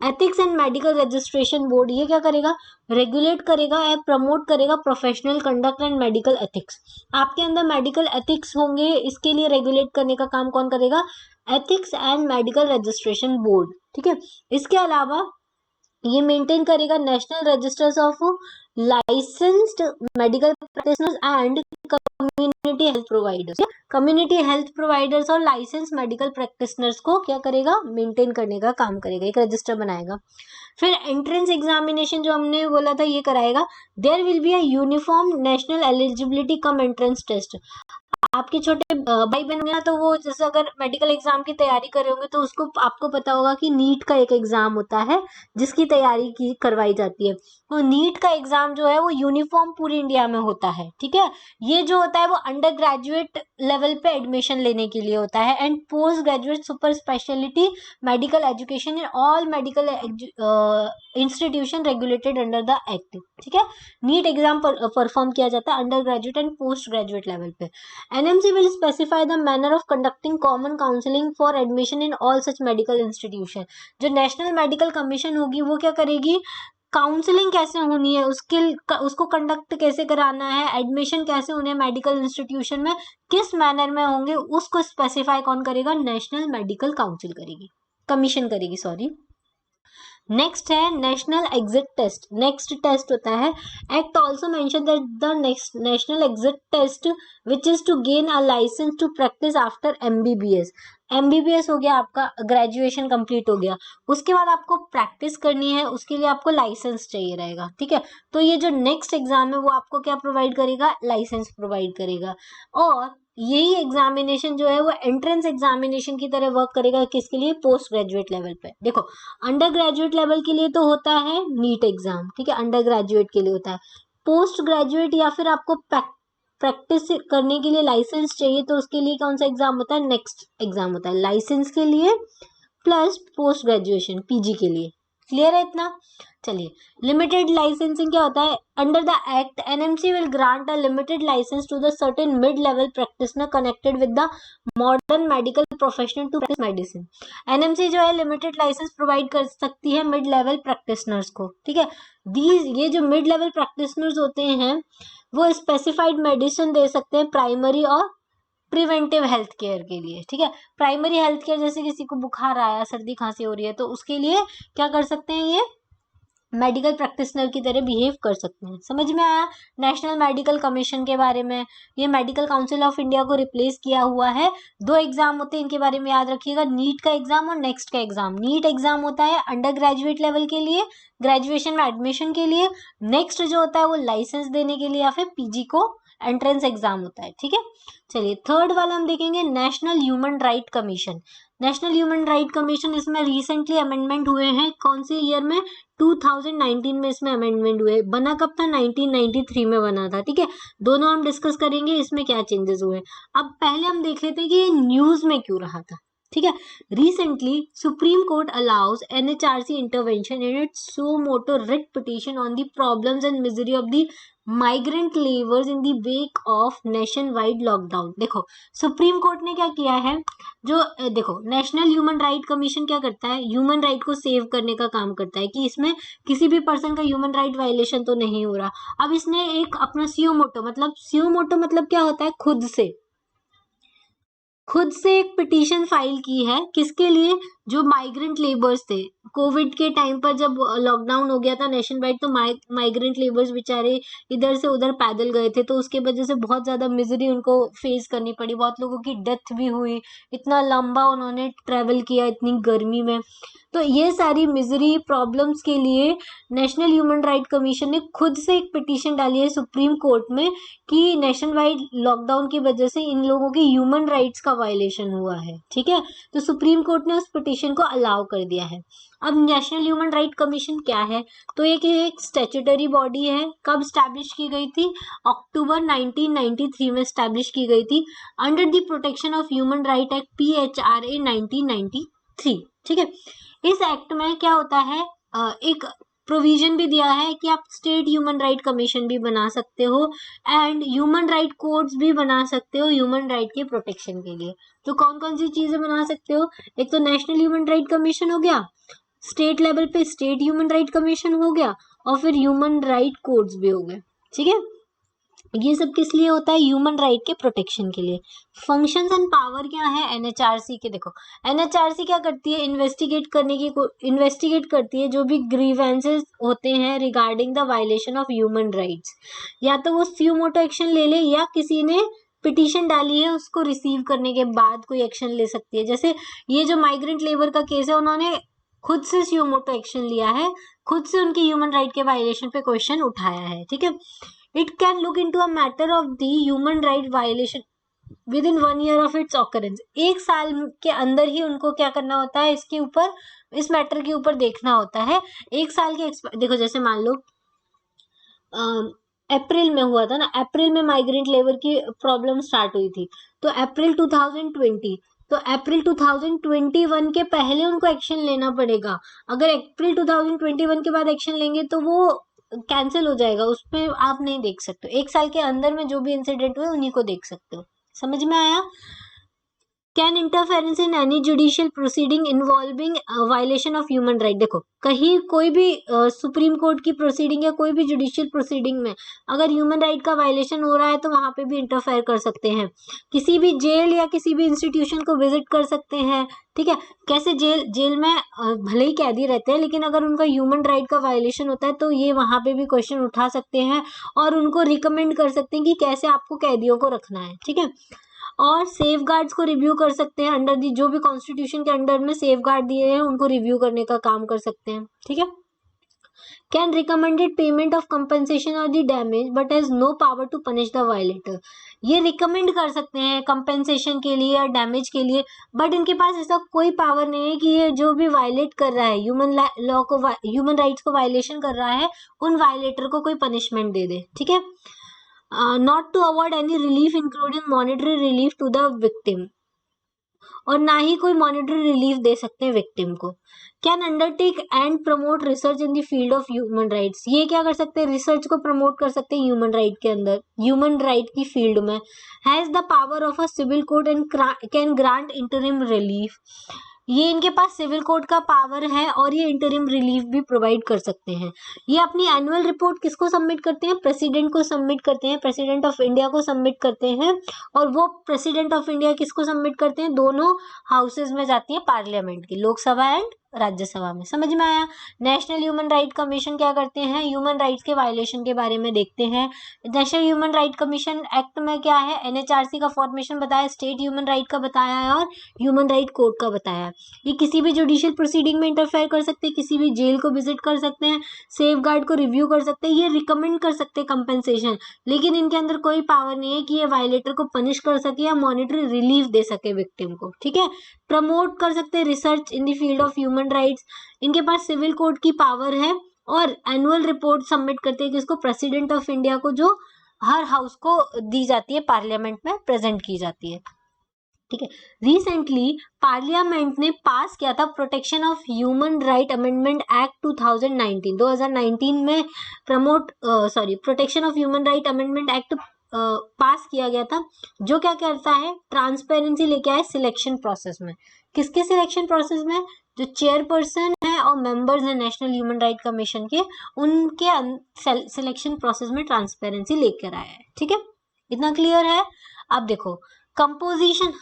Ethics and medical registration board, ये क्या करेगा, रेगुलेट करेगा या प्रमोट करेगा professional conduct and medical ethics. आपके अंदर मेडिकल एथिक्स होंगे, इसके लिए रेगुलेट करने का काम कौन करेगा, ethics and medical registration board, ठीक है। इसके अलावा ये मेंटेन करेगा national registers of licensed medical practitioners and community health providers. Community health providers और लाइसेंस मेडिकल प्रैक्टिशनर्स को क्या करेगा, मेंटेन करने का काम करेगा, एक रजिस्टर बनाएगा। फिर एंट्रेंस एग्जामिनेशन जो हमने बोला था ये कराएगा। There will be a uniform national eligibility cum entrance test. आपके छोटे भाई बहन ना, तो वो जैसे अगर मेडिकल एग्जाम की तैयारी कर रहे होंगे तो उसको आपको पता होगा कि नीट का एक एग्जाम होता है जिसकी तैयारी की करवाई जाती है। तो नीट का एग्जाम जो है वो यूनिफॉर्म पूरी इंडिया में होता है, ठीक है। ये जो होता है वो अंडर ग्रेजुएट लेवल पे एडमिशन लेने के लिए होता है and post graduate super speciality medical education in all medical institution regulated under the act, ठीक है। नीट एग्जाम परफॉर्म किया जाता है under graduate and post graduate level पे। NMC will specify the manner of conducting common counseling for admission in all such medical institution। जो national medical commission होगी वो क्या करेगी, काउंसलिंग कैसे होनी है उसको कंडक्ट कैसे कराना है, एडमिशन कैसे होने मेडिकल इंस्टीट्यूशन में, किस मैनर में होंगे, उसको स्पेसिफाई कौन करेगा, नेशनल मेडिकल काउंसिल करेगी, कमीशन करेगी, सॉरी। नेक्स्ट है national exit test. Next test होता है, act also mention that the national exit test which is to gain a license to practice after MBBS। MBBS हो गया आपका, ग्रेजुएशन कंप्लीट हो गया, उसके बाद आपको प्रैक्टिस करनी है, उसके लिए आपको लाइसेंस चाहिए रहेगा, ठीक है। तो ये जो नेक्स्ट एग्जाम है वो आपको क्या प्रोवाइड करेगा, लाइसेंस प्रोवाइड करेगा। और यही एग्जामिनेशन जो है वो एंट्रेंस एग्जामिनेशन की तरह वर्क करेगा, किसके लिए, पोस्ट ग्रेजुएट लेवल पे। देखो अंडर ग्रेजुएट लेवल के लिए तो होता है नीट एग्जाम, ठीक है, अंडर ग्रेजुएट के लिए होता है। पोस्ट ग्रेजुएट या फिर आपको प्रैक्टिस करने के लिए लाइसेंस चाहिए तो उसके लिए कौन सा एग्जाम होता है, नेक्स्ट एग्जाम होता है, लाइसेंस के लिए प्लस पोस्ट ग्रेजुएशन PG के लिए। क्लियर है इतना। चलिए लिमिटेड लाइसेंसिंग क्या होता है, under the act NMC will grant a limited license to the certain mid level practitioner connected with the modern medical professional to practice medicine. NMC जो है लिमिटेड लाइसेंस प्रोवाइड कर सकती है मिड लेवल प्रैक्टिशनर्स को, ठीक है। ये जो मिड लेवल प्रैक्टिशनर्स होते हैं वो स्पेसिफाइड मेडिसिन दे सकते हैं प्राइमरी और प्रिवेंटिव हेल्थ केयर के लिए, ठीक है। प्राइमरी हेल्थ केयर जैसे किसी को बुखार आया, सर्दी खांसी हो रही है, तो उसके लिए क्या कर सकते हैं, ये मेडिकल प्रैक्टिशनर की तरह बिहेव कर सकते हैं। समझ में आया नेशनल मेडिकल कमीशन के बारे में। ये मेडिकल काउंसिल ऑफ इंडिया को रिप्लेस किया हुआ है। 2 एग्जाम होते हैं, इनके बारे में याद रखिएगा, नीट का एग्जाम और नेक्स्ट का एग्जाम। नीट एग्जाम होता है अंडर ग्रेजुएट लेवल के लिए, ग्रेजुएशन में एडमिशन के लिए। नेक्स्ट जो होता है वो लाइसेंस देने के लिए या फिर PG को एंट्रेंस एग्जाम होता है, ठीक है। चलिए थर्ड वाला हम देखेंगे, national human right commission. National human right commission, इसमें रिसेंटली अमेंडमेंट हुए हैं, कौन से ईयर में, 2019 में इसमें अमेंडमेंट हुए। बना कब था, 1993 में बना था, ठीक है। दोनों हम डिस्कस करेंगे इसमें क्या चेंजेस हुए। अब पहले हम देख लेते हैं कि ये न्यूज में क्यों रहा था, ठीक है। Recently supreme court allows NHRC intervention in its suo motu writ petition on the problems and misery of the migrant labours in the wake of nationwide lockdown. देखो सुप्रीम कोर्ट ने क्या किया है, जो देखो नेशनल ह्यूमन राइट कमीशन क्या करता है, ह्यूमन राइट को सेव करने का काम करता है कि इसमें किसी भी पर्सन का ह्यूमन राइट वायलेशन तो नहीं हो रहा। अब इसने एक अपना सियो मोटो मतलब क्या होता है, खुद से एक पिटीशन फाइल की है, किसके लिए, जो माइग्रेंट लेबर्स थे। कोविड के टाइम पर जब लॉकडाउन हो गया था नेशन वाइड, तो माइग्रेंट लेबर्स बेचारे इधर से उधर पैदल गए थे, तो उसके वजह से बहुत ज्यादा मिजरी उनको फेस करनी पड़ी, बहुत लोगों की डेथ भी हुई, इतना लंबा उन्होंने ट्रेवल किया इतनी गर्मी में। तो ये सारी मिजरी प्रॉब्लम्स के लिए नेशनल ह्यूमन राइट कमीशन ने खुद से एक पिटीशन डाली है सुप्रीम कोर्ट में कि नेशन वाइड लॉकडाउन की वजह से इन लोगों की ह्यूमन राइट्स का वायलेशन हुआ है। ठीक है, तो सुप्रीम कोर्ट ने उस पिटीशन को अलाउ कर दिया है। अब नेशनल ह्यूमन राइट कमीशन क्या है, तो एक स्टैट्यूटरी बॉडी है। कब स्टैब्लिश की गई थी, अक्टूबर 1993 में स्टैब्लिश की गई थी, under the protection of human right act PHRA 1993। ठीक है, इस एक्ट में क्या होता है, एक प्रोविजन भी दिया है कि आप स्टेट ह्यूमन राइट कमीशन भी बना सकते हो एंड ह्यूमन राइट कोड्स भी बना सकते हो ह्यूमन राइट के प्रोटेक्शन के लिए। तो कौन कौन सी चीजें बना सकते हो, एक तो नेशनल ह्यूमन राइट कमीशन हो गया, स्टेट लेवल पे स्टेट ह्यूमन राइट कमीशन हो गया, और फिर ह्यूमन राइट कोड्स भी हो गए। ठीक है, ये सब किस लिए होता है, ह्यूमन राइट के प्रोटेक्शन के लिए। फंक्शंस एंड पावर क्या है एनएचआरसी के, देखो एनएचआरसी क्या करती है, इन्वेस्टिगेट करती है जो भी ग्रीवेंसेस होते हैं regarding the violation of human rights. या तो वो स्यू मोटो एक्शन ले ले, या किसी ने पिटीशन डाली है उसको रिसीव करने के बाद कोई एक्शन ले सकती है। जैसे ये जो माइग्रेंट लेबर का केस है, उन्होंने खुद से स्यू मोटो एक्शन लिया है, खुद से उनकी ह्यूमन राइट के वायलेशन पे क्वेश्चन उठाया है। ठीक है, it can look into a matter of the human right violation within 1 year of its occurrence। एक साल के अंदर ही उनको क्या करना होता है, इसके ऊपर, इस मैटर के ऊपर देखना होता है। एक साल के देखो जैसे मान लो अप्रैल में हुआ था ना, अप्रैल में माइग्रेंट लेबर की प्रॉब्लम स्टार्ट हुई थी, तो अप्रैल 2020, तो अप्रैल 2021 के पहले उनको एक्शन लेना पड़ेगा। अगर अप्रैल 2021 के बाद एक्शन लेंगे तो वो कैंसिल हो जाएगा, उस पर आप नहीं देख सकते। एक साल के अंदर में जो भी इंसिडेंट हुए उन्हीं को देख सकते हो। समझ में आया। Can interference in any judicial proceeding involving violation of human right. देखो कहीं कोई भी सुप्रीम कोर्ट की प्रोसीडिंग या कोई भी जुडिशियल प्रोसीडिंग में अगर ह्यूमन राइट का वायलेशन हो रहा है तो वहां पे भी इंटरफेयर कर सकते हैं, किसी भी जेल या किसी भी इंस्टीट्यूशन को विजिट कर सकते हैं। ठीक है, कैसे जेल में भले ही कैदी रहते हैं, लेकिन अगर उनका ह्यूमन राइट का वायलेशन होता है तो ये वहां पे भी क्वेश्चन उठा सकते हैं और उनको रिकमेंड कर सकते हैं कि कैसे आपको कैदियों को रखना है। ठीक है, और सेफ गार्ड्स को रिव्यू कर सकते हैं, अंडर दी जो भी कॉन्स्टिट्यूशन के अंडर में सेफ गार्ड दिए हैं उनको रिव्यू करने का काम कर सकते हैं। ठीक है, can recommended payment of compensation और the damage but has no power to punish the violator. ये रिकमेंड कर सकते हैं कंपनसेशन के लिए या डैमेज के लिए, बट इनके पास ऐसा कोई पावर नहीं है कि ये जो भी वायलेट कर रहा है ह्यूमन राइट्स को वायलेशन कर रहा है, उन वायलेटर को कोई पनिशमेंट दे दे। ठीक है, not to award any relief including monetary relief to the victim, और ना ही कोई मॉनिटरी रिलीफ दे सकते हैं विक्टिम को। Can undertake and promote research in the field of human rights. ये क्या कर सकते हैं, रिसर्च को प्रमोट कर सकते हैं ह्यूमन राइट के अंदर, ह्यूमन राइट की फील्ड में। Has the power of a civil court and can grant interim relief. ये इनके पास सिविल कोर्ट का पावर है और ये इंटरिम रिलीफ भी प्रोवाइड कर सकते हैं। ये अपनी एनुअल रिपोर्ट किसको सबमिट करते हैं, प्रेसिडेंट को सबमिट करते हैं, प्रेसिडेंट ऑफ इंडिया को सबमिट करते हैं। और वो प्रेसिडेंट ऑफ इंडिया किसको सबमिट करते हैं, दोनों हाउसेज में जाती है पार्लियामेंट की, लोकसभा एंड राज्यसभा में। समझ में आया। नेशनल ह्यूमन राइट कमीशन क्या करते हैं, ह्यूमन राइट्स के वायलेशन के बारे में देखते हैं। National human right commission act में क्या है, एनएचआरसी का फॉर्मेशन बताया, स्टेट ह्यूमन राइट का बताया है, और ह्यूमन राइट कोड का बताया है। ये किसी भी जुडिशियल प्रोसीडिंग में इंटरफेयर कर सकते हैं, किसी भी जेल को विजिट कर सकते हैं, सेफ गार्ड को रिव्यू कर सकते हैं, ये रिकमेंड कर सकते हैं कंपेंसेशन, लेकिन इनके अंदर कोई पावर नहीं है कि ये वायलेटर को पनिश कर सके या मॉनिटरी रिलीफ दे सके विक्टिम को। ठीक है, प्रमोट कर सकते हैं research in the field of human rights. इनके पास सिविल कोर्ट की पावर है और एनुअल रिपोर्ट सबमिट करते हैं किसको, प्रेसिडेंट ऑफ इंडिया को, जो हर हाउस को दी जाती है, पार्लियामेंट में प्रेजेंट की जाती है। ठीक है। रिसेंटली पार्लियामेंट ने पास किया था protection of human right amendment act 2019 में protection of human right amendment act पास किया गया था, जो क्या करता है, ट्रांसपेरेंसी लेके आए सिलेक्शन प्रोसेस में। किसके सिलेक्शन प्रोसेस में? जो चेयरपर्सन है और मेंबर्स हैं नेशनल ह्यूमन राइट कमीशन के, उनके सिलेक्शन प्रोसेस में ट्रांसपेरेंसी लेकर आया है। ठीक है, इतना क्लियर है। अब देखो कंपोजिशन,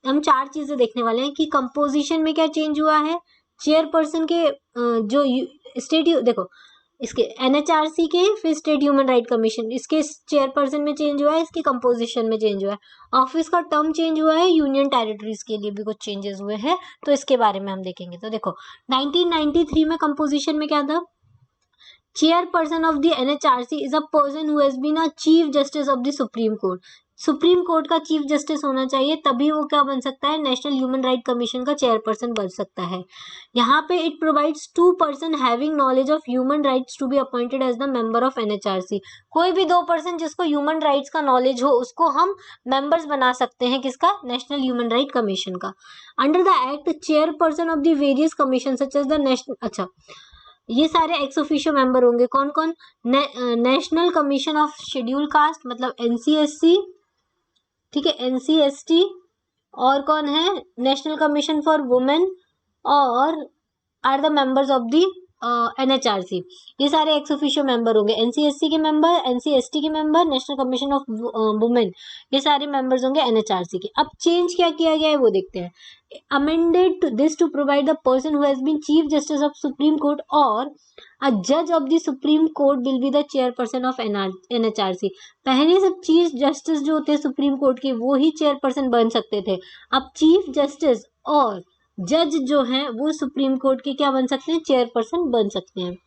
हम चार चीजें देखने वाले हैं कि कंपोजिशन में क्या चेंज हुआ है। चेयरपर्सन के जो स्टेट, देखो इसके एनएचआरसी के, फिर स्टेट ह्यूमन राइट कमीशन, इसके चेयरपर्सन में चेंज हुआ है, इसके कंपोजिशन में चेंज हुआ है, ऑफिस का टर्म चेंज हुआ है, यूनियन टेरिटरीज के लिए भी कुछ चेंजेस हुए हैं, तो इसके बारे में हम देखेंगे। तो देखो 1993 में कंपोजिशन में क्या था, chairperson of the NHRC is a person who has been a chief justice of the supreme court. Supreme court का चीफ जस्टिस होना चाहिए, तभी वो क्या बन सकता है, नेशनल ह्यूमन राइट कमीशन का चेयरपर्सन बन सकता है। यहाँ पे it provides 2 person having knowledge of human rights to be appointed as the member of NHRC. कोई भी 2 पर्सन जिसको ह्यूमन राइट्स का नॉलेज हो, उसको हम मेंबर्स बना सकते हैं, किसका, नेशनल ह्यूमन राइट कमीशन का। Under the act chairperson of the various commission such as the national, अच्छा ये सारे एक्स ऑफिशियो मेंबर होंगे कौन कौन, national commission of schedule caste मतलब एनसीएससी, ठीक है, एनसीएसटी, और कौन है, नेशनल कमीशन फॉर वुमेन, और are the members of the NHRC. ये सारे एक्स ऑफिशियो मेंबर होंगे, एनसीएससी के मेंबर, एनसीएसटी के member, national commission of women, ये सारे मेंबर्स होंगे एनएचआरसी के। अब चेंज क्या किया गया है वो देखते हैं। Amended this to provide the person who has been chief justice of supreme court और अ जज of the supreme court will be the chairperson of NHRC. पहले सब चीफ जस्टिस जो होते हैं सुप्रीम कोर्ट के, वो ही चेयरपर्सन बन सकते थे। अब चीफ जस्टिस और जज जो हैं वो सुप्रीम कोर्ट के क्या बन सकते हैं, चेयरपर्सन बन सकते हैं।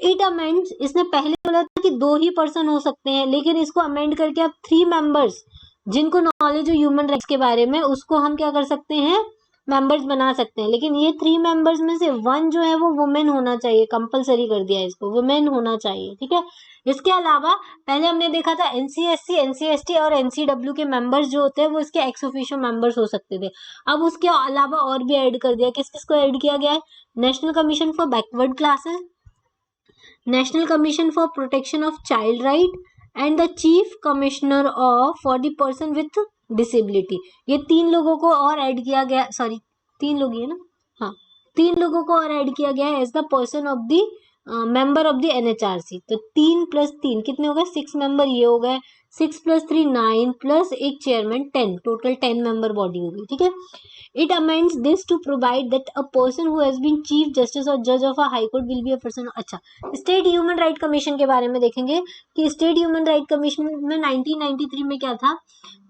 इट अमेंड्स, इसने पहले बोला था कि 2 ही पर्सन हो सकते हैं, लेकिन इसको अमेंड करके अब 3 मेंबर्स जिनको नॉलेज हो ह्यूमन राइट्स के बारे में, उसको हम क्या कर सकते हैं, मेंबर्स बना सकते हैं। लेकिन ये 3 मेंबर्स में से 1 जो है वो वुमेन होना चाहिए, कंपलसरी कर दिया है इसको, वुमेन होना चाहिए। ठीक है, इसके अलावा पहले हमने देखा था एनसीएससी, एनसीएसटी और एनसीडब्ल्यू के मेंबर्स जो होते हैं वो इसके एक्स ऑफिशियो मेंबर्स हो सकते थे। अब उसके अलावा और भी ऐड कर दिया, किस किस को ऐड किया गया है, national commission for backward classes, national commission for protection of child right and the chief commissioner of for the person with disability. ये 3 लोगों को और ऐड किया गया, सॉरी 3 लोग ही है ना, हाँ 3 लोगों को और ऐड किया गया as the person of the member of the NHRC. तो 3 + 3 कितने हो गए, 6 मेंबर ये हो गए, 6 + 3 9 प्लस एक चेयरमैन 10, टोटल 10 मेंबर बॉडी होगी। ठीक है, it amends this to provide that a person who has been chief justice और जज of a high court will be a person. अच्छा, स्टेट ह्यूमन राइट कमीशन के बारे में देखेंगे कि स्टेट ह्यूमन राइट कमीशन में 1993 में क्या था,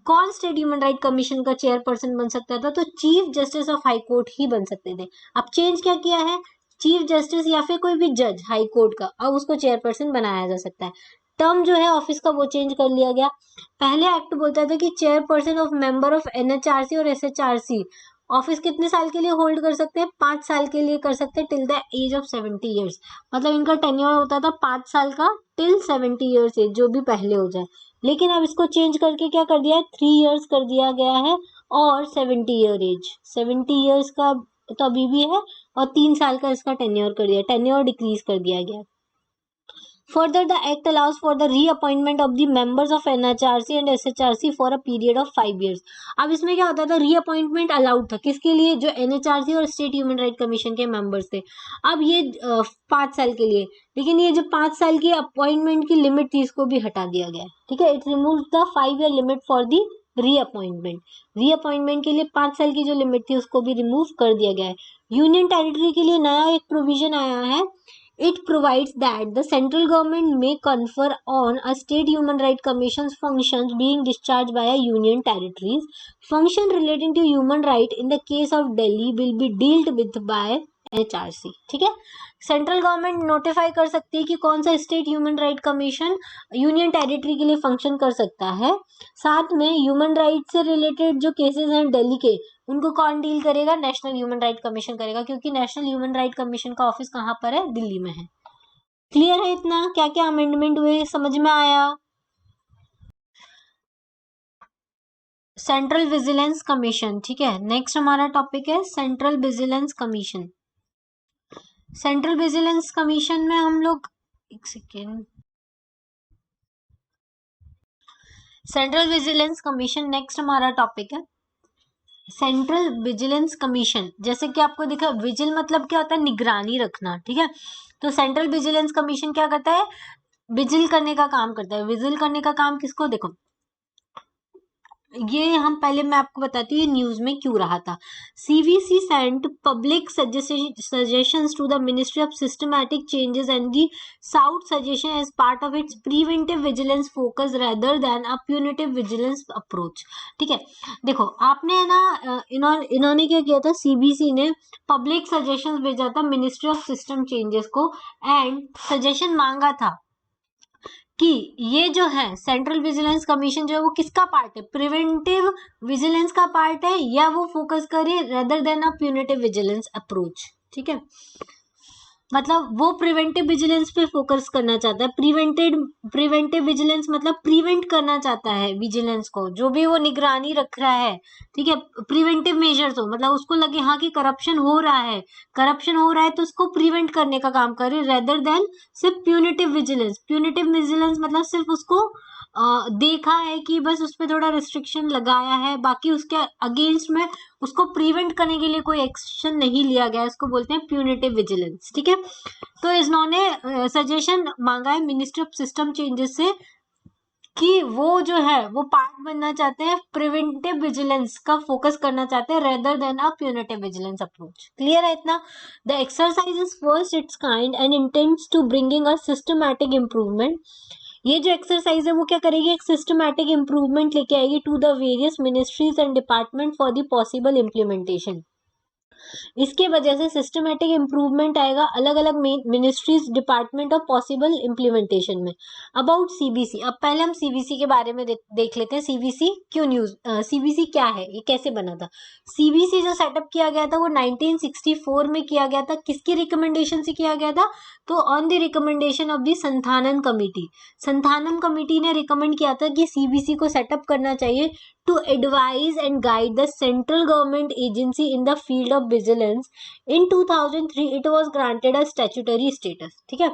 कौन स्टेट ह्यूमन राइट कमीशन का चेयरपर्सन बन सकता था, तो chief justice of high court ही बन सकते थे। अब चेंज क्या किया है, चीफ जस्टिस या फिर कोई भी जज हाई कोर्ट का, अब उसको चेयरपर्सन बनाया जा सकता है। टर्म जो है ऑफिस का वो चेंज कर लिया गया। पहले एक्ट बोलता था कि chairperson of member of NHRC और एसएचआरसी ऑफिस कितने साल के लिए होल्ड कर सकते हैं, 5 साल के लिए कर सकते हैं, till the age of 70 years. मतलब इनका टेन्योर होता था 5 साल का टिल 70 ईयर्स एज, जो भी पहले हो जाए। लेकिन अब इसको चेंज करके क्या कर दिया है, 3 ईयर्स कर दिया गया है और 70 ईयर एज, 70 ईयर्स का तो अभी भी है, और 3 साल का इसका टेन्योर कर दिया, टेन्योर डिक्रीज कर दिया गया। Further, the act allows for the reappointment of the members of NHRC and SHRC for a period of 5 years. अब इसमें क्या होता था, रीअपॉइंटमेंट अलाउड था, किसके लिए, जो NHRC और स्टेट ह्यूमन राइट कमीशन के मेंबर्स थे। अब ये 5 साल के लिए, लेकिन ये जो 5 साल की अपॉइंटमेंट की लिमिट थी इसको भी हटा दिया गया। ठीक है, it removes the 5 year limit for the reappointment. Reappointment के लिए 5 साल की जो लिमिट थी उसको भी रिमूव कर दिया गया है। यूनियन टेरिटरी के लिए नया एक प्रोविजन आया है। It provides that the central government may confer on a state human rights commission's functions being discharged by a union territories. Function relating to human right in the case of Delhi will be dealt with by HRC. ठीक है, central government notify कर सकती है कि कौन सा state human right commission union territory के लिए फंक्शन कर सकता है। साथ में ह्यूमन राइट से रिलेटेड जो केसेस हैं दिल्ली के, उनको कौन डील करेगा, नेशनल ह्यूमन राइट कमीशन करेगा, क्योंकि नेशनल ह्यूमन राइट कमीशन का ऑफिस कहाँ पर है, दिल्ली में है। क्लियर है इतना, क्या क्या अमेंडमेंट हुए, समझ में आया। सेंट्रल विजिलेंस कमीशन, ठीक है। नेक्स्ट हमारा टॉपिक है central vigilance commission. Central vigilance commission में हम लोग, एक second, central vigilance commission next हमारा टॉपिक है। सेंट्रल विजिलेंस कमीशन, जैसे कि आपको दिखा, विजिल मतलब क्या होता है, निगरानी रखना, ठीक है। तो सेंट्रल विजिलेंस कमीशन क्या करता है, विजिल करने का काम करता है। विजिल करने का काम किसको, देखो ये हम पहले मैं आपको बताती हूँ ये न्यूज में क्यों रहा था। CVC sent public suggestions to the ministry of systematic changes and the south suggestion as part of its preventive vigilance focus rather than a punitive vigilance approach, ठीक है। देखो आपने ना इन्होंने क्या किया था, सीबीसी ने पब्लिक सजेशंस भेजा था मिनिस्ट्री ऑफ सिस्टम चेंजेस को, एंड सजेशन मांगा था कि ये जो है सेंट्रल विजिलेंस कमीशन जो है वो किसका पार्ट है, प्रिवेंटिव विजिलेंस का पार्ट है, या वो फोकस करे rather than a punitive vigilance approach, ठीक है। मतलब वो प्रिवेंटिव विजिलेंस पे फोकस करना चाहता है। प्रिवेंटिव विजिलेंस मतलब प्रिवेंट करना चाहता है विजिलेंस को, जो भी वो निगरानी रख रहा है, ठीक है। प्रिवेंटिव मेजर्स हो, मतलब उसको लगे हाँ कि करप्शन हो रहा है तो उसको प्रिवेंट करने का काम करे, रेदर देन सिर्फ प्यूनिटिव विजिलेंस मतलब सिर्फ उसको देखा है कि बस उस पर थोड़ा रिस्ट्रिक्शन लगाया है, बाकी उसके अगेंस्ट में उसको प्रिवेंट करने के लिए कोई एक्शन नहीं लिया गया, इसको बोलते हैं प्यूनिटिव विजिलेंस, ठीक है। तो इन्होंने सजेशन मांगा है मिनिस्ट्री ऑफ सिस्टम चेंजेस से कि वो जो है वो पार्ट बनना चाहते हैं, प्रिवेंटिव विजिलेंस का फोकस करना चाहते हैं rather than a punitive vigilance approach. Clear है इतना? The exercise is first its kind and intends to bringing a systematic improvement. ये जो एक्सरसाइज है वो क्या करेगी, एक सिस्टमैटिक इम्प्रूवमेंट लेके आएगी to the various ministries and department for the possible implementation. इसके वजह से सिस्टमैटिक इम्प्रूवमेंट आएगा अलग अलग मिनिस्ट्रीज डिपार्टमेंट और पॉसिबल इम्प्लीमेंटेशन में। अबाउट सीबीसी, अब पहले हम सीबीसी के बारे में देख लेते हैं। सीबीसी क्यों न्यूज, सीबीसी क्या है, ये कैसे बना था। सीबीसी जो सेटअप किया गया था वो 1964 में किया गया था। किसकी रिकमेंडेशन से किया गया था, तो on the recommendation of the Santhanam committee. Santhanam committee ने रिकमेंड किया था कि सीबीसी को सेटअप करना चाहिए to advise and guide the central government agency in the field of vigilance. In 2003 it was granted a statutory status, ठीक है।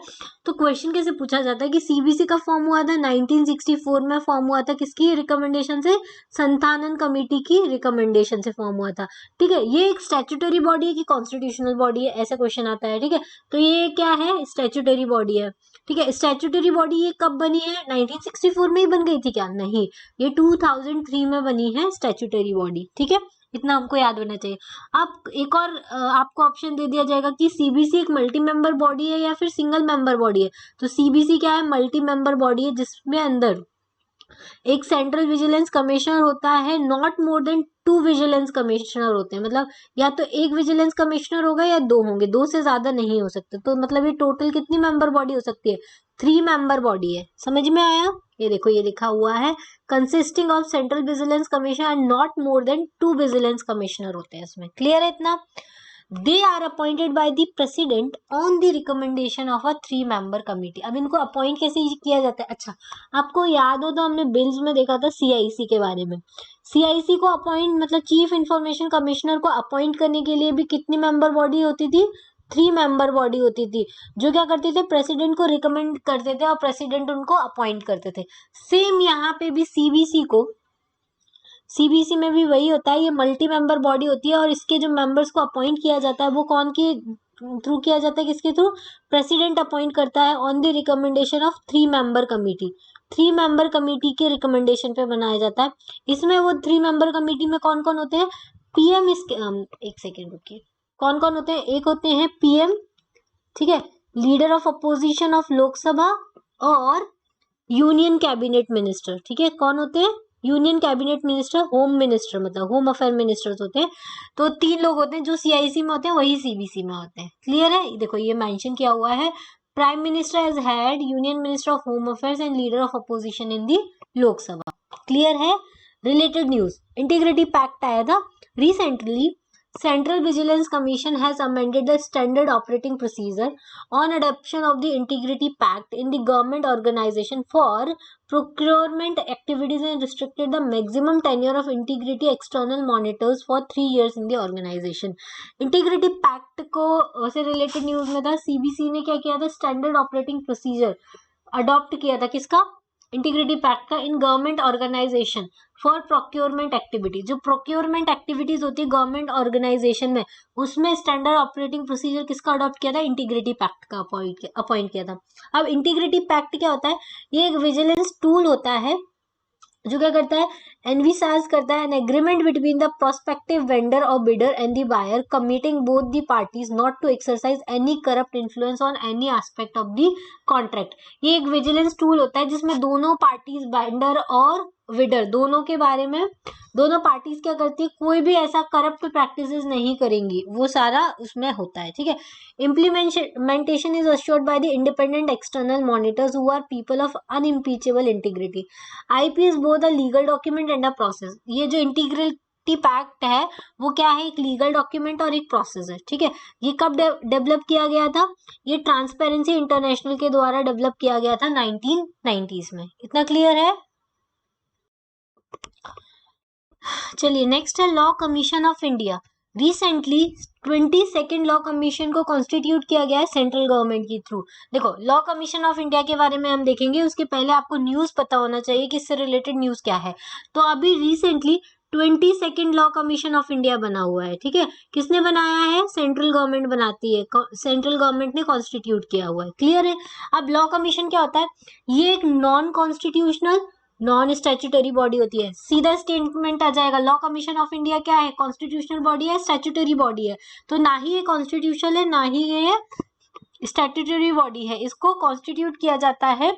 तो क्वेश्चन कैसे पूछा जाता है कि सीबीसी का फॉर्म हुआ था 1964 में, फॉर्म हुआ था किसकी रिकमेंडेशन से, संथानन कमेटी की रिकमेंडेशन से फॉर्म हुआ था, ठीक है। ये एक स्टैट्यूटरी बॉडी है कि कॉन्स्टिट्यूशनल बॉडी है, ऐसा क्वेश्चन आता है, ठीक है। तो ये क्या है, स्टैट्यूटरी बॉडी है, ठीक है। स्टैट्यूटरी बॉडी ये कब बनी है, 1964 में ही बन गई थी क्या, नहीं, ये 2003 में बनी है स्टैट्यूटरी बॉडी, ठीक है। इतना हमको याद होना चाहिए। अब एक और आपको ऑप्शन दे दिया जाएगा कि सीबीसी एक मल्टी मेंबर बॉडी है या फिर सिंगल मेंबर बॉडी है। तो सीबीसी क्या है, मल्टी मेंबर बॉडी है, जिसमें अंदर एक सेंट्रल विजिलेंस कमिश्नर होता है, not more than 2 vigilance commissioner होते हैं, मतलब या तो एक विजिलेंस कमिश्नर होगा या 2 होंगे, 2 से ज्यादा नहीं हो सकते। तो मतलब ये टोटल कितनी मेंबर बॉडी हो सकती है, 3 मेंबर बॉडी है। समझ में आया? ये देखो ये लिखा हुआ है consisting of central vigilance commission and not more than 2 vigilance commissioner होते हैं इसमें। क्लियर है इतना? They are appointed by the president on the recommendation of a 3 member committee. अब इनको अपॉइंट कैसे किया जाता है, अच्छा आपको याद हो तो हमने बिल्स में देखा था सीआईसी के बारे में। सीआईसी को अपॉइंट मतलब चीफ इंफॉर्मेशन कमिश्नर को अपॉइंट करने के लिए भी कितनी मेंबर बॉडी होती थी, 3 मेंबर बॉडी होती थी, जो क्या करते थे, प्रेसिडेंट को रिकमेंड करते थे और प्रेसिडेंट उनको अपॉइंट करते थे। सेम यहाँ पे भी सीबीसी में भी वही होता है, ये मल्टी मेंबर बॉडी होती है और इसके जो मेंबर्स को अपॉइंट किया जाता है वो कौन के थ्रू किया जाता है, किसके थ्रू, प्रेसिडेंट अपॉइंट करता है on the recommendation of 3 member committee. 3 member committee के रिकमेंडेशन पे बनाया जाता है। इसमें वो 3 मेंबर कमिटी में कौन कौन होते हैं, पीएम, इसके एक सेकेंड रुकिए, कौन कौन होते हैं, एक होते हैं पीएम, ठीक है, leader of opposition of Lok Sabha और यूनियन कैबिनेट मिनिस्टर, ठीक है। कौन होते हैं, union cabinet minister, home minister मतलब होम अफेयर मिनिस्टर्स होते हैं। तो 3 लोग होते हैं जो सीआईसी में होते हैं, वही सीबीसी में होते हैं। क्लियर है? देखो ये मेंशन किया हुआ है, prime minister as head, union minister of home affairs and leader of opposition in the Lok Sabha. Clear है? रिलेटेड न्यूज, इंटीग्रिटी पैक्ट आया था recently. Central Vigilance Commission has amended the standard operating procedure on adoption of the Integrity Pact in the government organization for procurement activities and restricted the maximum tenure of integrity external monitors for 3 years in the organization. Integrity Pact को से related news में था, CBC ने क्या किया था, standard operating procedure adopt किया था, किसका, इंटीग्रिटी पैक्ट का, in government organisation for procurement activity, जो प्रोक्योरमेंट एक्टिविटीज होती है गवर्नमेंट ऑर्गेनाइजेशन में, उसमें स्टैंडर्ड ऑपरेटिंग प्रोसीजर किसका अडॉप्ट किया था, इंटीग्रिटी पैक्ट का अपॉइंट किया था। अब इंटीग्रिटी पैक्ट क्या होता है, ये एक विजिलेंस टूल होता है जो क्या करता है, एनविसाज करता है an agreement between the prospective vendor और bidder and the buyer committing both the parties not to exercise any corrupt influence on any aspect of the contract. ये एक विजिलेंस टूल होता है जिसमें दोनों पार्टीज, बाइंडर और विडर, दोनों के बारे में, दोनों पार्टीज क्या करती है, कोई भी ऐसा करप्ट प्रैक्टिसेस नहीं करेंगी, वो सारा उसमें होता है, ठीक है। Implementation is assured by the independent external monitors who are people of unimpeachable integrity. IP is both a legal document and a process. ये जो इंटीग्रिटी पैक्ट है वो क्या है, एक लीगल डॉक्यूमेंट और एक प्रोसेस है, ठीक है। ये कब डेवलप किया गया था, ये ट्रांसपेरेंसी इंटरनेशनल के द्वारा डेवलप किया गया था 1990s में। इतना क्लियर है। चलिए नेक्स्ट है law commission of India. Recently 22nd law commission को कॉन्स्टिट्यूट किया गया है सेंट्रल गवर्नमेंट के थ्रू। देखो लॉ कमीशन ऑफ इंडिया के बारे में हम देखेंगे, उसके पहले आपको न्यूज पता होना चाहिए कि इससे रिलेटेड न्यूज क्या है। तो अभी recently 22nd law commission of India बना हुआ है, ठीक है। किसने बनाया है, सेंट्रल गवर्नमेंट बनाती है, सेंट्रल गवर्नमेंट ने कॉन्स्टिट्यूट किया हुआ है, क्लियर है। अब लॉ कमीशन क्या होता है, ये एक non constitutional non statutory body होती है। सीधा स्टेटमेंट आ जाएगा, लॉ कमीशन ऑफ इंडिया क्या है, कॉन्स्टिट्यूशनल बॉडी है, स्टैट्यूटरी बॉडी है। तो ना ही ये कॉन्स्टिट्यूशनल है, ना ही ये स्टैट्यूटरी बॉडी है। इसको कॉन्स्टिट्यूट किया जाता है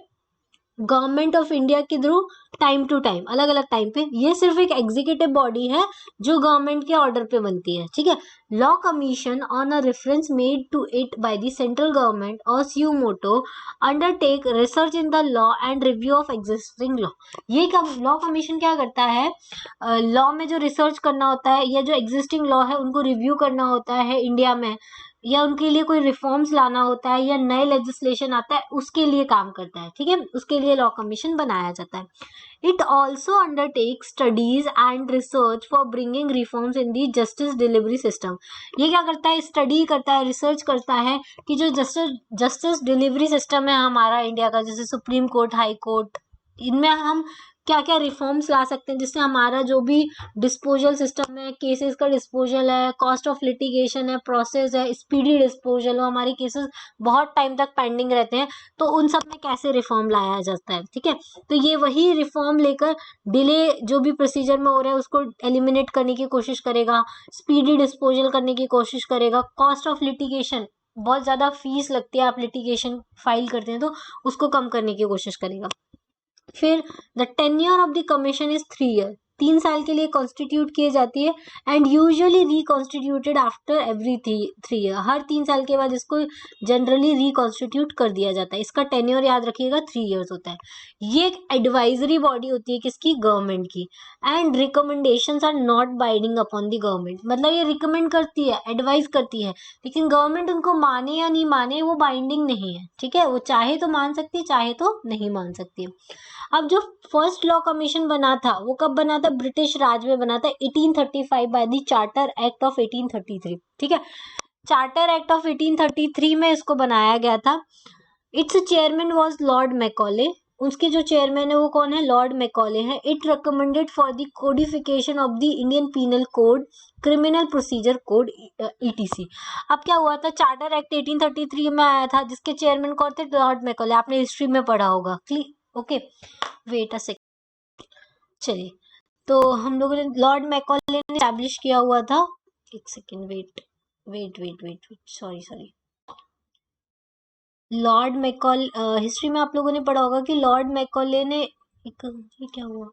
गवर्नमेंट ऑफ इंडिया के थ्रू टाइम टू टाइम, अलग अलग टाइम पे। ये सिर्फ एक एग्जीक्यूटिव बॉडी है जो गवर्नमेंट के ऑर्डर पे बनती है, ठीक है। Law commission on a reference made to it by the central government और suo motu undertake research in the law and review of existing law. ये लॉ कमीशन क्या करता है, लॉ में जो रिसर्च करना होता है या जो एग्जिस्टिंग लॉ है उनको रिव्यू करना होता है इंडिया में, या उनके लिए कोई रिफॉर्म्स लाना होता है या नए लेजिस्लेशन आता है, उसके लिए काम करता है, ठीक है। उसके लिए लॉ कमीशन बनाया जाता है। It also undertake studies and research for bringing reforms in the justice delivery system. ये क्या करता है, स्टडी करता है, रिसर्च करता है कि जो जस्टिस डिलीवरी सिस्टम है हमारा इंडिया का, जैसे सुप्रीम कोर्ट, हाई कोर्ट, इनमें हम क्या क्या रिफॉर्म्स ला सकते हैं जिससे हमारा जो भी डिस्पोजल सिस्टम है, केसेस का डिस्पोजल है, कॉस्ट ऑफ लिटिगेशन है, प्रोसेस है, स्पीडी डिस्पोजल हो, हमारे केसेस बहुत टाइम तक पेंडिंग रहते हैं, तो उन सब में कैसे रिफॉर्म लाया जाता है, ठीक है। तो ये वही रिफॉर्म लेकर डिले जो भी प्रोसीजर में हो रहा है उसको एलिमिनेट करने की कोशिश करेगा, स्पीडी डिस्पोजल करने की कोशिश करेगा, कॉस्ट ऑफ लिटिगेशन, बहुत ज्यादा फीस लगती है आप लिटिगेशन फाइल करते हैं तो उसको कम करने की कोशिश करेगा। फिर the tenure of the commission is 3 year, 3 साल के लिए कॉन्स्टिट्यूट की जाती है and usually reconstituted after every 3 year. हर 3 साल के बाद इसको जनरली रिकॉन्स्टिट्यूट कर दिया जाता है। इसका टेन्योर याद रखिएगा 3 ईयर्स होता है। ये एक एडवाइजरी बॉडी होती है किसकी, गवर्नमेंट की। And recommendations are not binding upon the government, मतलब ये रिकमेंड करती है, एडवाइस करती है, लेकिन गवर्नमेंट उनको माने या नहीं माने वो बाइंडिंग नहीं है, ठीक है। वो चाहे तो मान सकती है, चाहे तो नहीं मान सकती है। अब जो फर्स्ट लॉ कमीशन बना था वो कब बना था, ब्रिटिश राज में बना था 1835 by the charter act of 1833, ठीक है। चार्टर एक्ट ऑफ 1833 में इसको बनाया गया था। Its chairman was lord Macaulay. उसके जो चेयरमैन है वो कौन है, लॉर्ड मैकॉले हैं। It recommended for the codification of the Indian penal code, criminal procedure code, ETC. अब क्या हुआ था, चार्टर एक्ट 1833 में आया था, जिसके चेयरमैन कौन थे, लॉर्ड मैकॉले। आपने हिस्ट्री में पढ़ा होगा, ओके। वेट अ सेकंड, चलिए। तो हम लोगों ने, लॉर्ड मैकॉले ने एस्टैब्लिश किया हुआ था, एक second, wait wait wait wait wait, sorry sorry. Lord Macaulay, history में आप लोगों ने पढ़ा होगा कि लॉर्ड मैकॉले ने एक, ये क्या हुआ,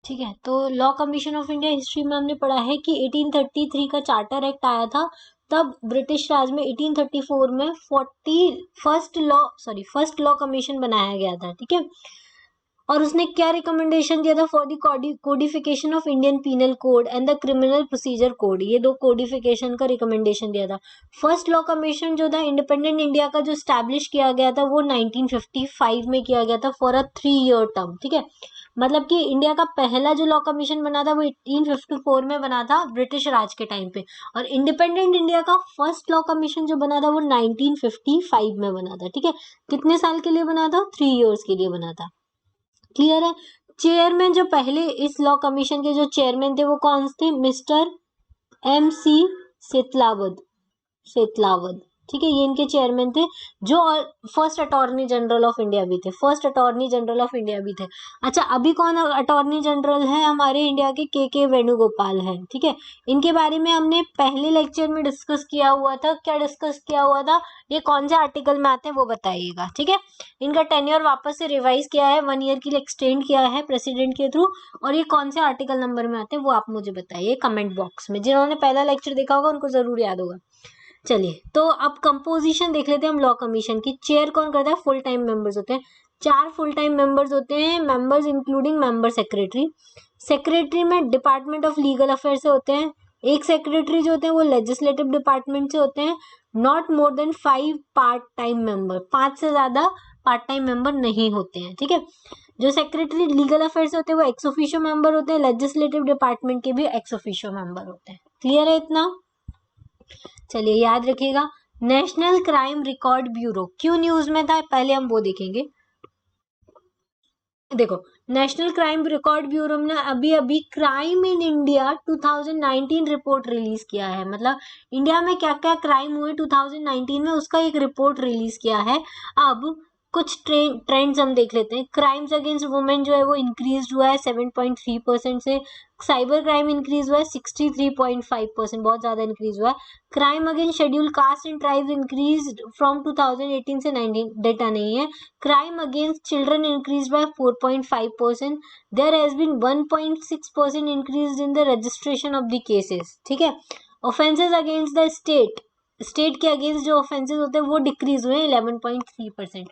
ठीक है, तो law commission of India history में हमने पढ़ा है कि 1833 का चार्टर एक्ट आया था, तब ब्रिटिश राज में 1834 में फर्स्ट लॉ कमीशन बनाया गया था। ठीक है, और उसने क्या रिकमेंडेशन दिया था? For the codification of Indian penal code and the criminal procedure code, ये दो कोडिफिकेशन का रिकमेंडेशन दिया था। फर्स्ट लॉ कमीशन जो था इंडिपेंडेंट इंडिया का जो स्टैब्लिश किया गया था वो 1955 में किया गया था फॉर अ 3-year टर्म। ठीक है, मतलब कि इंडिया का पहला जो लॉ कमीशन बना था वो 1854 में बना था ब्रिटिश राज के टाइम पे, और इंडिपेंडेंट इंडिया का फर्स्ट लॉ कमीशन जो बना था वो 1955 में बना था। ठीक है, कितने साल के लिए बना था? 3 years के लिए बना था। क्लियर है? चेयरमैन जो पहले इस लॉ कमीशन के जो चेयरमैन थे वो कौन थे? Mister MC सेतलावत। ठीक है, ये इनके चेयरमैन थे, जो first attorney general of India भी थे। अच्छा, अभी कौन अटॉर्नी जनरल है हमारे इंडिया के? के वेणुगोपाल है। ठीक है, इनके बारे में हमने पहले लेक्चर में डिस्कस किया हुआ था। क्या डिस्कस किया हुआ था? ये कौन से आर्टिकल में आते हैं वो बताइएगा। ठीक है, इनका टेन्योर वापस से रिवाइज किया है, 1 year के लिए एक्सटेंड किया है प्रेसिडेंट के थ्रू, और ये कौन से आर्टिकल नंबर में आते हैं वो आप मुझे बताइए कमेंट बॉक्स में। जिन्होंने पहला लेक्चर देखा होगा उनको जरूर याद होगा। चलिए, तो अब कंपोजिशन देख लेते हैं हम लॉ कमीशन की। चेयर कौन करता है? फुल टाइम मेंबर्स होते हैं, 4 फुल टाइम मेंबर्स होते हैं, members including member secretary. Secretary में डिपार्टमेंट ऑफ लीगल अफेयर से होते हैं। एक सेक्रेटरी जो होते हैं वो लेजिस्लेटिव डिपार्टमेंट से होते हैं। Not more then 5 part time member, 5 से ज्यादा पार्ट टाइम मेंबर नहीं होते हैं। ठीक है, जो सेक्रेटरी लीगल अफेयर से होते हैं वो एक्स ऑफिशियो मेंबर होते हैं, लेजिस्लेटिव डिपार्टमेंट के भी एक्स ऑफिशियो मेंबर होते हैं। क्लियर है इतना? चलिए, याद रखिएगा, नेशनल क्राइम रिकॉर्ड ब्यूरो क्यों न्यूज में था, पहले हम वो देखेंगे। देखो, नेशनल क्राइम रिकॉर्ड ब्यूरो ने अभी अभी crime in India 2019 report release किया है। मतलब इंडिया में क्या क्या क्राइम हुए 2019 में, उसका एक रिपोर्ट रिलीज किया है। अब कुछ ट्रेंड्स हम देख लेते हैं। क्राइम्स अगेंस्ट वुमेन जो है वो इंक्रीज हुआ है 7.3% से। साइबर क्राइम इंक्रीज हुआ है 63.5%, बहुत ज्यादा इंक्रीज हुआ है। Crime against schedule caste and tribes increase from 2018 से 19, डेटा नहीं है। Crime against children increase by 4.5%। There has been 1.6% increase in the registration of the cases. ठीक है, ऑफेंसेस अगेंस्ट द स्टेट के अगेंस्ट जो ऑफेंसेस होते हैं वो डिक्रीज हुए 11.3%।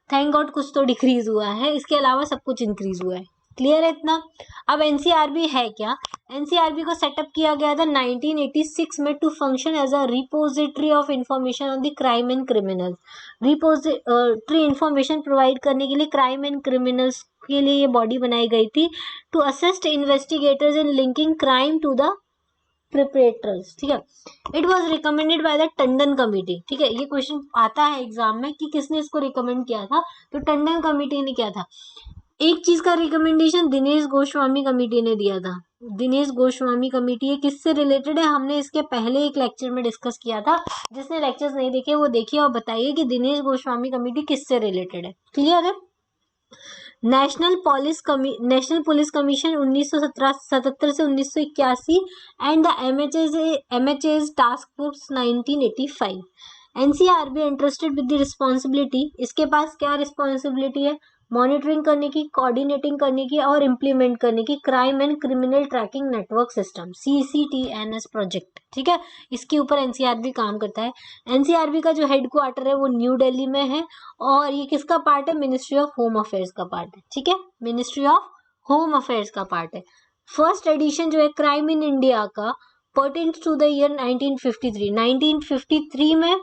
थैंक गॉड कुछ तो डिक्रीज हुआ है, इसके अलावा सब कुछ इंक्रीज हुआ है। क्लियर है इतना? अब एनसीआरबी है क्या? एनसीआरबी को सेटअप किया गया था 1986 में to function as a repository of information on the crime and criminals. Repository information provide करने के लिए क्राइम एंड क्रिमिनल्स के लिए ये बॉडी बनाई गई थी, to assist investigators in linking crime to the perpetrators. ठीक है, it was recommended by the Tandon committee. ठीक है, ये क्वेश्चन आता है एग्जाम में कि किसने इसको रिकमेंड किया था, तो टंडन कमिटी ने किया था। एक चीज का रिकमेंडेशन दिनेश गोस्वामी कमेटी ने दिया था। दिनेश गोस्वामी कमेटी ये किससे रिलेटेड है? हमने इसके पहले एक लेक्चर में डिस्कस किया था। जिसने लेक्चर्स नहीं देखे वो देखिए और बताइए कि दिनेश गोस्वामी कमेटी किससे रिलेटेड है। क्लियर है? नेशनल पुलिस कमीशन 1977 से 1981 and the MHA's task force 1985। NCRB interested with the responsibility, इसके पास क्या रिस्पॉन्सिबिलिटी है? मॉनिटरिंग करने की, कोऑर्डिनेटिंग करने की और इम्प्लीमेंट करने की crime and criminal tracking network system CCTNS project. ठीक है, इसके ऊपर एनसीआरबी काम करता है। एनसीआरबी का जो हेड क्वार्टर है वो न्यू दिल्ली में है, और ये किसका पार्ट है? मिनिस्ट्री ऑफ होम अफेयर्स का पार्ट है। ठीक है, मिनिस्ट्री ऑफ होम अफेयर्स का पार्ट है। फर्स्ट एडिशन जो है क्राइम इन इंडिया का पर्टेन्स टू द ईयर 1953 में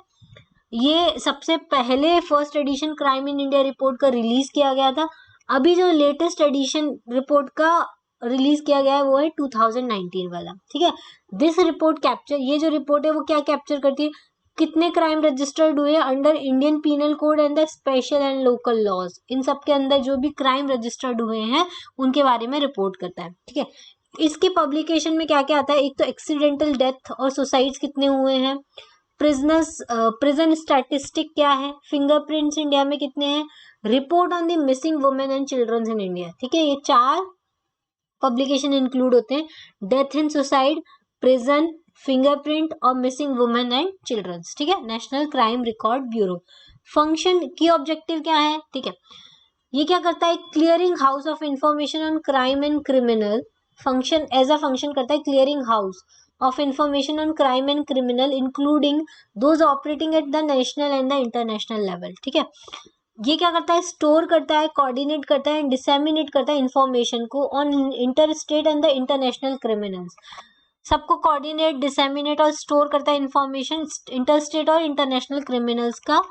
ये सबसे पहले first edition crime in India report का रिलीज किया गया था। अभी जो लेटेस्ट एडिशन रिपोर्ट का रिलीज किया गया है वो है 2019 वाला। ठीक है, दिस रिपोर्ट कैप्चर, ये जो रिपोर्ट है वो क्या कैप्चर करती है? कितने क्राइम रजिस्टर्ड हुए under Indian penal code and the special and local laws, इन सब के अंदर जो भी क्राइम रजिस्टर्ड हुए हैं उनके बारे में रिपोर्ट करता है। ठीक है, इसकी पब्लिकेशन में क्या क्या आता है? एक तो एक्सीडेंटल डेथ और सुसाइड्स कितने हुए हैं, प्रिजन स्टैटिस्टिक क्या है, फिंगरप्रिंट्स इंडिया में कितने हैं, report on the missing women and childrens in India. ठीक है, ये 4 पब्लिकेशन इंक्लूड होते हैं, death and suicide, prison, fingerprint और मिसिंग वुमेन एंड चिल्ड्रंस। ठीक है, national crime record bureau. Function की ऑब्जेक्टिव क्या है? ठीक है, ये क्या करता है, clearing house of information on crime and criminal function, as a function करता है clearing house of information on crime and criminal including those operating at the national and the international level. ठीक है, ये क्या करता है, स्टोर करता है, कोऑर्डिनेट करता है, डिसेमिनेट करता है इंफॉर्मेशन को on inter state and the international criminals. सबको कोऑर्डिनेट, डिसेमिनेट और स्टोर करता है इंफॉर्मेशन इंटर स्टेट और इंटरनेशनल क्रिमिनल्स का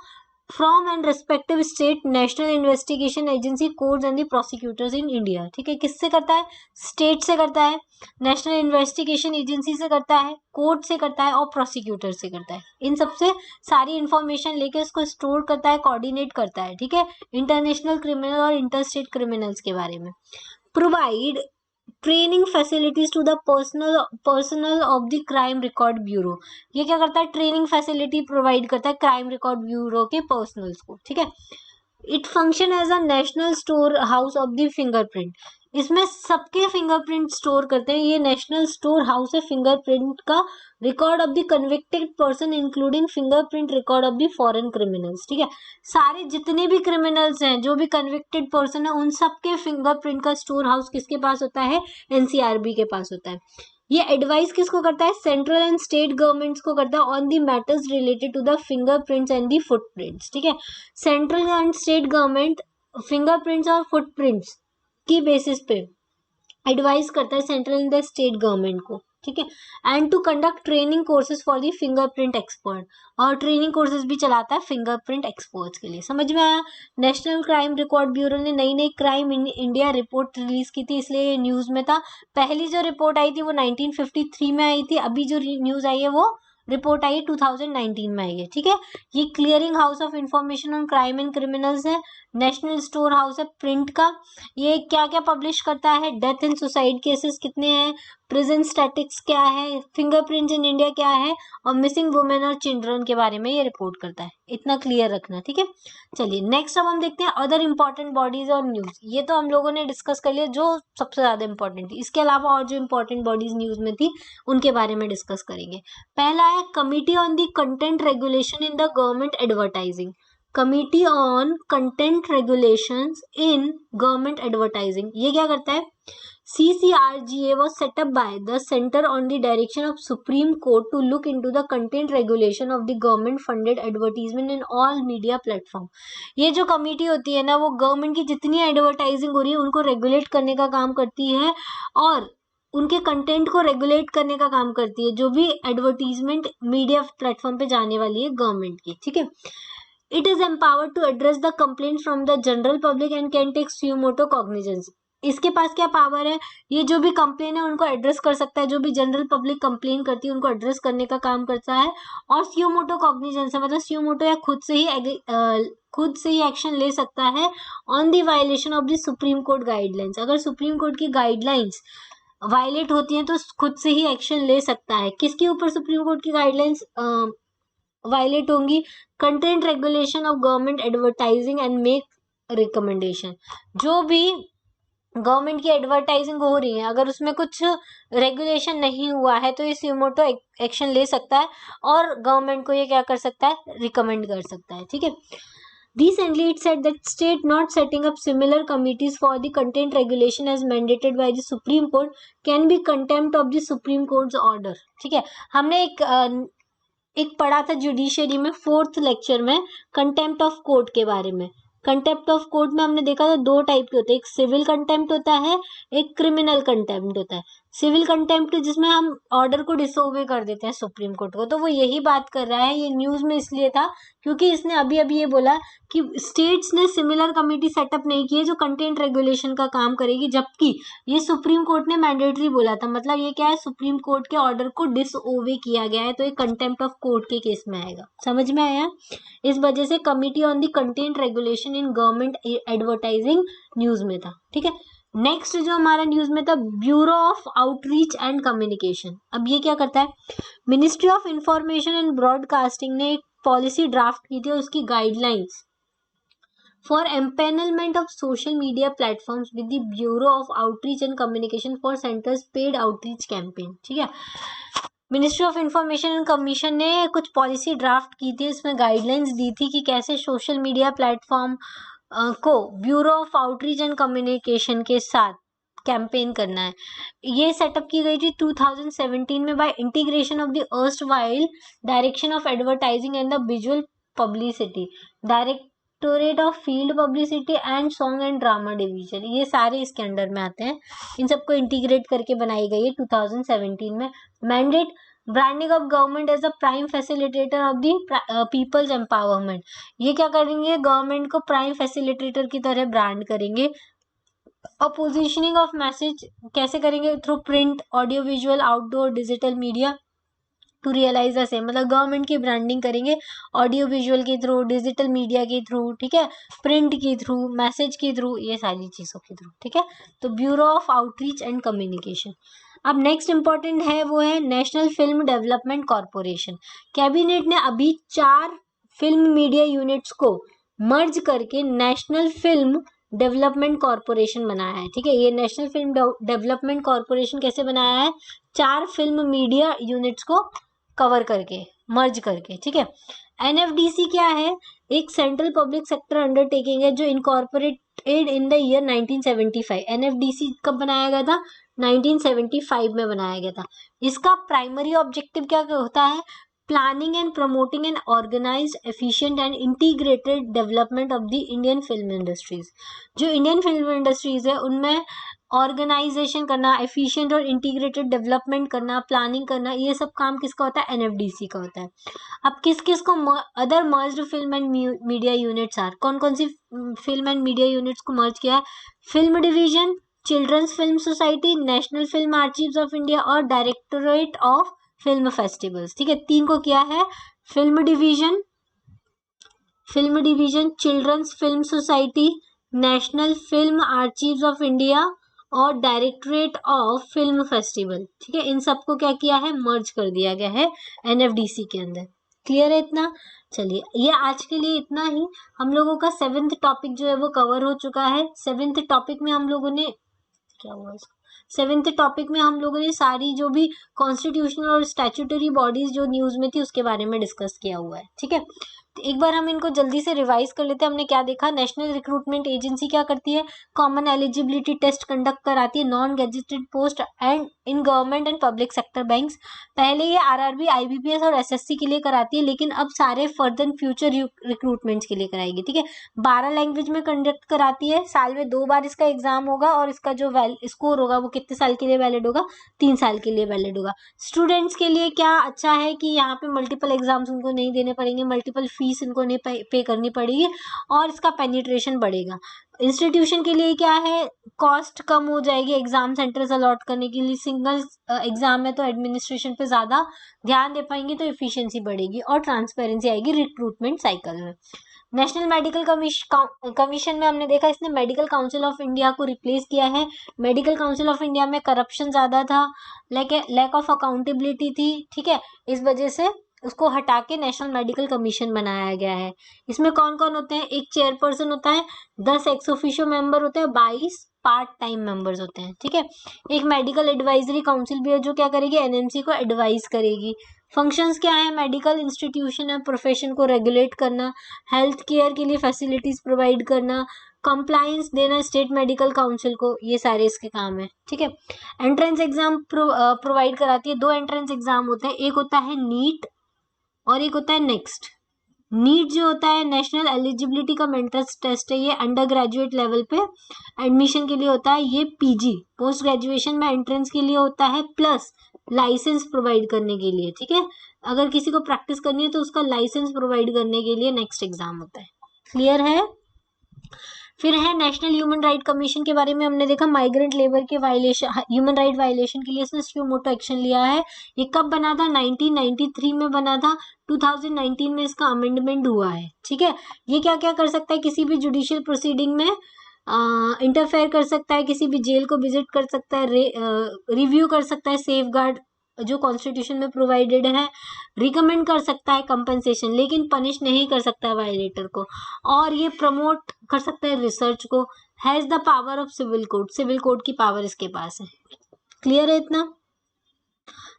from and respective state national investigation agency courts and the prosecutors in India. ठीक है, किससे करता है, स्टेट से करता है, नेशनल इन्वेस्टिगेशन एजेंसी से करता है, कोर्ट से करता है और प्रोसिक्यूटर से करता है। इन सबसे सारी इंफॉर्मेशन लेके उसको स्टोर करता है, कोऑर्डिनेट करता है। ठीक है, इंटरनेशनल क्रिमिनल और इंटर स्टेट क्रिमिनल्स के बारे में। Provide training facilities to the personnel of the crime record bureau. ये क्या करता है, ट्रेनिंग फैसिलिटी प्रोवाइड करता है क्राइम रिकॉर्ड ब्यूरो के पर्सनल्स को। ठीक है, it function as a national store house of the fingerprint. इसमें सबके फिंगरप्रिंट स्टोर करते हैं, ये नेशनल स्टोर हाउस है फिंगरप्रिंट का, record of the convicted person including fingerprint record of the foreign criminals. ठीक है, सारे जितने भी क्रिमिनल्स हैं, जो भी कन्विक्टेड पर्सन है, उन सबके फिंगरप्रिंट का स्टोर हाउस किसके पास होता है, एनसीआरबी के पास होता है। ये एडवाइस किसको करता है, सेंट्रल एंड स्टेट गवर्नमेंट्स को करता है on the matters related to the fingerprints and the footprints. ठीक है, central and state government fingerprints और फुटप्रिंट्स की बेसिस पे एडवाइस करता है central and the state government को। ठीक है, and to conduct training courses for the fingerprint expert, और ट्रेनिंग कोर्सेज भी चलाता है फिंगरप्रिंट एक्सपर्ट्स के लिए। समझ में आया। नेशनल क्राइम रिकॉर्ड ब्यूरो ने नई नई crime in India report release की थी, इसलिए न्यूज में था। पहली जो रिपोर्ट आई थी वो 1953 में आई थी, अभी जो न्यूज आई है वो रिपोर्ट आई है 2019 में आई है। ठीक है, ये clearing house of information on crime and criminals है, नेशनल स्टोर हाउस है प्रिंट का। ये क्या क्या पब्लिश करता है, डेथ एंड सुसाइड केसेस कितने हैं, प्रिजन स्टैटिक्स क्या है, फिंगरप्रिंट्स इन इंडिया क्या है, और मिसिंग वुमेन और चिल्ड्रन के बारे में ये रिपोर्ट करता है। इतना क्लियर रखना। ठीक है, चलिए नेक्स्ट अब हम देखते हैं अदर इंपॉर्टेंट बॉडीज और न्यूज। ये तो हम लोगों ने डिस्कस कर लिया जो सबसे ज्यादा इंपॉर्टेंट थी, इसके अलावा और जो इंपॉर्टेंट बॉडीज न्यूज में थी उनके बारे में डिस्कस करेंगे। पहला है committee on the content regulation in the government advertising. Committee on content regulations in government advertising, ये क्या करता है, CCRGA was set up by the Center on the direction of Supreme Court to look into the content regulation of the government funded advertisement in all media platform। ये जो committee होती है ना, वो गवर्नमेंट की जितनी एडवर्टाइजिंग हो रही है उनको रेगुलेट करने का काम करती है और उनके कंटेंट को रेगुलेट करने का काम करती है, जो भी एडवर्टीजमेंट मीडिया प्लेटफॉर्म पे जाने वाली है गवर्नमेंट की। ठीक है, it is empowered to address the complaint from the general public and can take suo motu cognizance. इसके पास क्या पावर है, ये जो भी कंप्लेन है उनको एड्रेस कर सकता है, जो भी जनरल पब्लिक कंप्लेन करती है उनको एड्रेस करने का काम करता है। और स्यूमोटो कॉग्निजेंस है, मतलब स्यूमोटो या खुद से ही एक्शन ले सकता है on the violation of the supreme court guidelines. अगर सुप्रीम कोर्ट की गाइडलाइंस वायलेट होती हैं तो खुद से ही एक्शन ले सकता है। किसके ऊपर सुप्रीम कोर्ट की गाइडलाइंस वायलेट होंगी, content regulation of government advertising and make recommendation. जो भी गवर्नमेंट की एडवर्टाइजिंग हो रही है, अगर उसमें कुछ रेगुलेशन नहीं हुआ है तो ये स्यूमोटो एक्शन ले सकता है और गवर्नमेंट को ये क्या कर सकता है, रिकमेंड कर सकता है। ठीक है, Recently, it said that state not setting up similar committees for the content regulation as mandated by the Supreme Court can be contempt of the Supreme Court's order। ठीक है, हमने एक पढ़ा था जुडिशियरी में 4th लेक्चर में contempt of court के बारे में। कंटेम्प्ट ऑफ कोर्ट में हमने देखा था 2 टाइप के होते हैं, एक सिविल कंटेम्प्ट होता है, एक क्रिमिनल कंटेम्प्ट होता है। सिविल कंटेम्प्ट जिसमें हम ऑर्डर को डिसओबे कर देते हैं सुप्रीम कोर्ट को, तो वो यही बात कर रहा है। ये न्यूज में इसलिए था क्योंकि इसने अभी अभी ये बोला कि स्टेट्स ने सिमिलर कमेटी सेटअप नहीं की है जो कंटेंट रेगुलेशन का काम करेगी, जबकि ये सुप्रीम कोर्ट ने मैंडेटरी बोला था। मतलब ये क्या है, सुप्रीम कोर्ट के ऑर्डर को डिसओबे किया गया है, तो ये कंटेम्प्ट ऑफ कोर्ट के केस में आएगा। समझ में आया। इस वजह से committee on the content regulation in government advertising news में था। ठीक है, नेक्स्ट जो हमारा न्यूज में था bureau of outreach and communication. अब ये क्या करता है, ministry of information and broadcasting ने एक पॉलिसी ड्राफ्ट की थी, उसकी guidelines for empanelment of social media platforms with the bureau of outreach and communication for centres paid outreach campaign. ठीक है, ministry of information and commission ने कुछ policy draft की थी, इसमें गाइडलाइंस दी थी कि कैसे सोशल मीडिया प्लेटफॉर्म को bureau of outreach and communication के साथ कैंपेन करना है। ये सेटअप की गई थी 2017 में bye integration of the erstwhile direction of advertising and the visual publicity, directorate of field publicity and song and drama division, ये सारे इसके अंडर में आते हैं। इन सबको इंटीग्रेट करके बनाई गई है 2017 में। Mandate branding of government as a prime facilitator of the people's empowerment, ये क्या करेंगे, गवर्नमेंट को प्राइम फैसिलिटेटर की तरह ब्रांड करेंगे। और पोजिशनिंग ऑफ मैसेज कैसे करेंगे, through print, audio visual, outdoor, digital media to realise the same, मतलब गवर्नमेंट की ब्रांडिंग करेंगे ऑडियो विजुअल के थ्रू, डिजिटल मीडिया के थ्रू, ठीक है, प्रिंट के थ्रू, मैसेज के थ्रू, ये सारी चीजों के थ्रू, ठीक है। तो bureau of outreach and communication. अब नेक्स्ट इंपॉर्टेंट है वो है national film development corporation. Cabinet ने अभी 4 फिल्म मीडिया यूनिट्स को मर्ज करके नेशनल फिल्म डेवलपमेंट कॉर्पोरेशन बनाया है, ठीक है। ये नेशनल फिल्म डेवलपमेंट कॉर्पोरेशन कैसे बनाया है, 4 फिल्म मीडिया यूनिट्स को कवर करके, मर्ज करके, ठीक है। एनएफडीसी क्या है, एक सेंट्रल पब्लिक सेक्टर अंडरटेकिंग है जो incorporated in the year 1975। NFDC कब बनाया गया था, 1975 में बनाया गया था। इसका प्राइमरी ऑब्जेक्टिव क्या होता है, planning and promoting and organised efficient and integrated development of the Indian film industries. जो इंडियन फिल्म इंडस्ट्रीज है उनमें ऑर्गेनाइजेशन करना, एफिशिएंट और इंटीग्रेटेड डेवलपमेंट करना, प्लानिंग करना, ये सब काम किसका होता है, एनएफडीसी का होता है। अब किस किस को other merged film and media units are, कौन कौन सी फिल्म एंड मीडिया यूनिट्स को मर्ज किया है, film division, children's film society, national film archives of India और डायरेक्टोरेट ऑफ फिल्म फेस्टिवल्स, ठीक है। 3 को किया है, film division, children's film society, national film archives of India और डायरेक्टोरेट ऑफ फिल्म फेस्टिवल, ठीक है। इन सबको क्या किया है, मर्ज कर दिया गया है एनएफडीसी के अंदर। क्लियर है इतना? चलिए, ये आज के लिए इतना ही। हम लोगों का 7th टॉपिक जो है वो कवर हो चुका है। 7th टॉपिक में हम लोगों ने क्या हुआ, 7th टॉपिक में हम लोगों ने सारी जो भी कॉन्स्टिट्यूशनल और स्टैट्यूटरी बॉडीज जो न्यूज में थी उसके बारे में डिस्कस किया हुआ है, ठीक है। तो एक बार हम इनको जल्दी से रिवाइज कर लेते हैं। हमने क्या देखा, नेशनल रिक्रूटमेंट एजेंसी क्या करती है, कॉमन एलिजिबिलिटी टेस्ट कंडक्ट कराती है, non gazetted post and in government and public sector banks. पहले ये आरआरबी, आईबीपीएस और एसएससी के लिए कराती है, लेकिन अब सारे फर्दर फ्यूचर रिक्रूटमेंट्स के लिए कराएगी, ठीक है। 12 लैंग्वेज में कंडक्ट कराती है, साल में 2 बार इसका एग्जाम होगा और इसका जो स्कोर होगा वो कितने साल के लिए वैलिड होगा, 3 साल के लिए वैलिड होगा। स्टूडेंट्स के लिए क्या अच्छा है कि यहाँ पे मल्टीपल एग्जाम्स उनको नहीं देने पड़ेंगे, मल्टीपल फीस इनको नहीं पे करनी पड़ेगी और इसका पेनिट्रेशन बढ़ेगा। इंस्टीट्यूशन के लिए क्या है, कॉस्ट कम हो जाएगी एग्जाम सेंटर्स अलॉट करने के लिए, सिंगल एग्जाम है तो एडमिनिस्ट्रेशन पे ज्यादा ध्यान दे पाएंगे तो एफिशिएंसी बढ़ेगी और ट्रांसपेरेंसी आएगी रिक्रूटमेंट साइकिल में। नेशनल मेडिकल कमीशन में हमने देखा इसने मेडिकल काउंसिल ऑफ इंडिया को रिप्लेस किया है। मेडिकल काउंसिल ऑफ इंडिया में करप्शन ज्यादा था, लैक ऑफ अकाउंटेबिलिटी थी, ठीक है। इस वजह से उसको हटा के नेशनल मेडिकल कमीशन बनाया गया है। इसमें कौन कौन होते हैं, एक चेयरपर्सन होता है, 10 एक्स ऑफिशियो मेंबर होते हैं, 22 पार्ट टाइम मेंबर्स होते हैं, ठीक है। एक मेडिकल एडवाइजरी काउंसिल भी है जो क्या करेगी, एनएमसी को एडवाइज करेगी। फंक्शंस क्या है, मेडिकल इंस्टीट्यूशन है, प्रोफेशन को रेगुलेट करना, हेल्थ केयर के लिए फैसिलिटीज प्रोवाइड करना, कंप्लायंस देना स्टेट मेडिकल काउंसिल को, ये सारे इसके काम है, ठीक है। एंट्रेंस एग्जाम प्रोवाइड कराती है। 2 एंट्रेंस एग्जाम होते हैं, एक होता है नीट और एक होता है नेक्स्ट। नीट जो होता है नेशनल एलिजिबिलिटी का मेंटर्स टेस्ट है, ये अंडर ग्रेजुएट लेवल पे एडमिशन के लिए होता है। ये पीजी पोस्ट ग्रेजुएशन में एंट्रेंस के लिए होता है, प्लस लाइसेंस प्रोवाइड करने के लिए, ठीक है। अगर किसी को प्रैक्टिस करनी है तो उसका लाइसेंस प्रोवाइड करने के लिए नेक्स्ट एग्जाम होता है। क्लियर है? फिर है नेशनल ह्यूमन राइट कमीशन के बारे में हमने देखा, माइग्रेंट लेबर के वायलेशन, ह्यूमन राइट वायलेशन के लिए इसने सुप्रीम मोटो एक्शन लिया है। ये कब बना था, 1993 में बना था, 2019 में इसका अमेंडमेंट हुआ है, ठीक है। ये क्या क्या कर सकता है, किसी भी जुडिशियल प्रोसीडिंग में इंटरफेयर कर सकता है, किसी भी जेल को विजिट कर सकता है, रिव्यू कर सकता है सेफगार्ड जो कॉन्स्टिट्यूशन में प्रोवाइडेड है, रिकमेंड कर सकता है कंपनसेशन, लेकिन पनिश नहीं कर सकता वायलेटर को, और ये प्रमोट कर सकता है रिसर्च को। Has the power of civil code, civil code की पावर इसके पास है। क्लियर है इतना?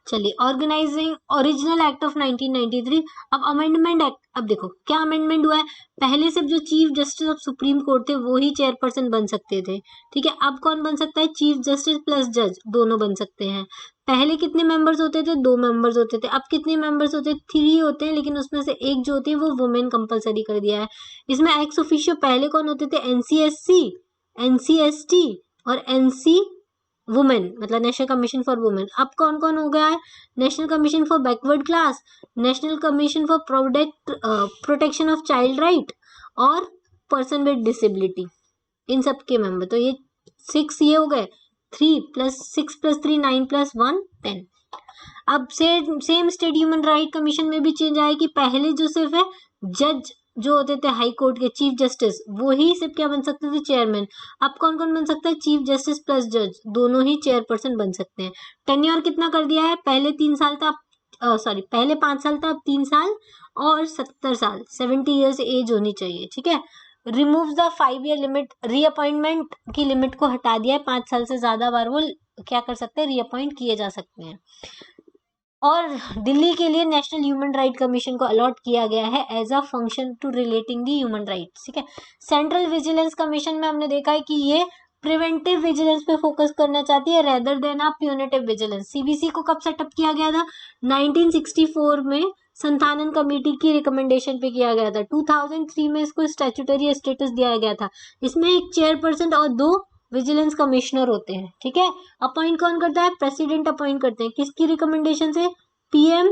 चलिए, ऑर्गेनाइजिंग ओरिजिनल एक्ट ऑफ 1993। अब अमेंडमेंट एक्ट, अब देखो क्या अमेंडमेंट हुआ है। पहले सिर्फ जो chief justice of supreme court थे वो ही चेयरपर्सन बन सकते थे, ठीक है। अब कौन बन सकता है, चीफ जस्टिस प्लस जज दोनों बन सकते हैं। पहले कितने मेंबर्स होते थे, 2 मेंबर्स होते थे। अब कितने मेंबर्स होते हैं, 3 होते हैं, लेकिन उसमें से एक जो होती है वो वुमेन कंपलसरी कर दिया है। इसमें एक्स ऑफिशियो पहले कौन होते थे, एनसीएससी, एनसीएसटी और एनसी वुमेन, मतलब नेशनल कमीशन फॉर वुमेन। अब कौन कौन हो गया है, national commission for backward class, national commission for protection of child right और पर्सन विद डिसेबिलिटी, इन सब के मेंबर। तो ये 6 ये हो गए, 3 + 6 + 3 9 + 1 10। अब same state human right commission में भी चेंज आया कि पहले जो सिर्फ है जज जो होते थे हाई कोर्ट के चीफ जस्टिस, वो ही सिर्फ क्या बन सकते थे, चेयरमैन। अब कौन कौन बन सकता है, चीफ जस्टिस प्लस जज दोनों ही चेयरपर्सन बन सकते हैं। टेन्योर कितना कर दिया है, पहले 3 साल था, पहले 5 साल था, अब 3 साल और 70 साल, 70 ईयर्स एज होनी चाहिए, ठीक है। Remove the 5 year limit, reappointment की लिमिट को हटा दिया है, 5 साल से ज्यादा बार वो क्या कर सकते हैं, रीअपॉइंट किए जा सकते हैं। और दिल्ली के लिए नेशनल ह्यूमन राइट कमीशन को अलॉट किया गया है as a function to relating the human rights, ठीक है। सेंट्रल विजिलेंस कमीशन में हमने देखा है कि ये प्रिवेंटिव विजिलेंस पे फोकस करना चाहती है rather than a punitive vigilance. CBC को कब सेटअप किया गया था, 1964 में संथानन कमेटी की रिकमेंडेशन पे किया गया था। 2003 में इसको स्टैट्यूटरी स्टेटस दिया गया था। इसमें एक चेयरपर्सन और 2 विजिलेंस कमिश्नर होते हैं, ठीक है। अपॉइंट कौन करता है, प्रेसिडेंट अपॉइंट करते हैं, किसकी रिकमेंडेशन से, पीएम,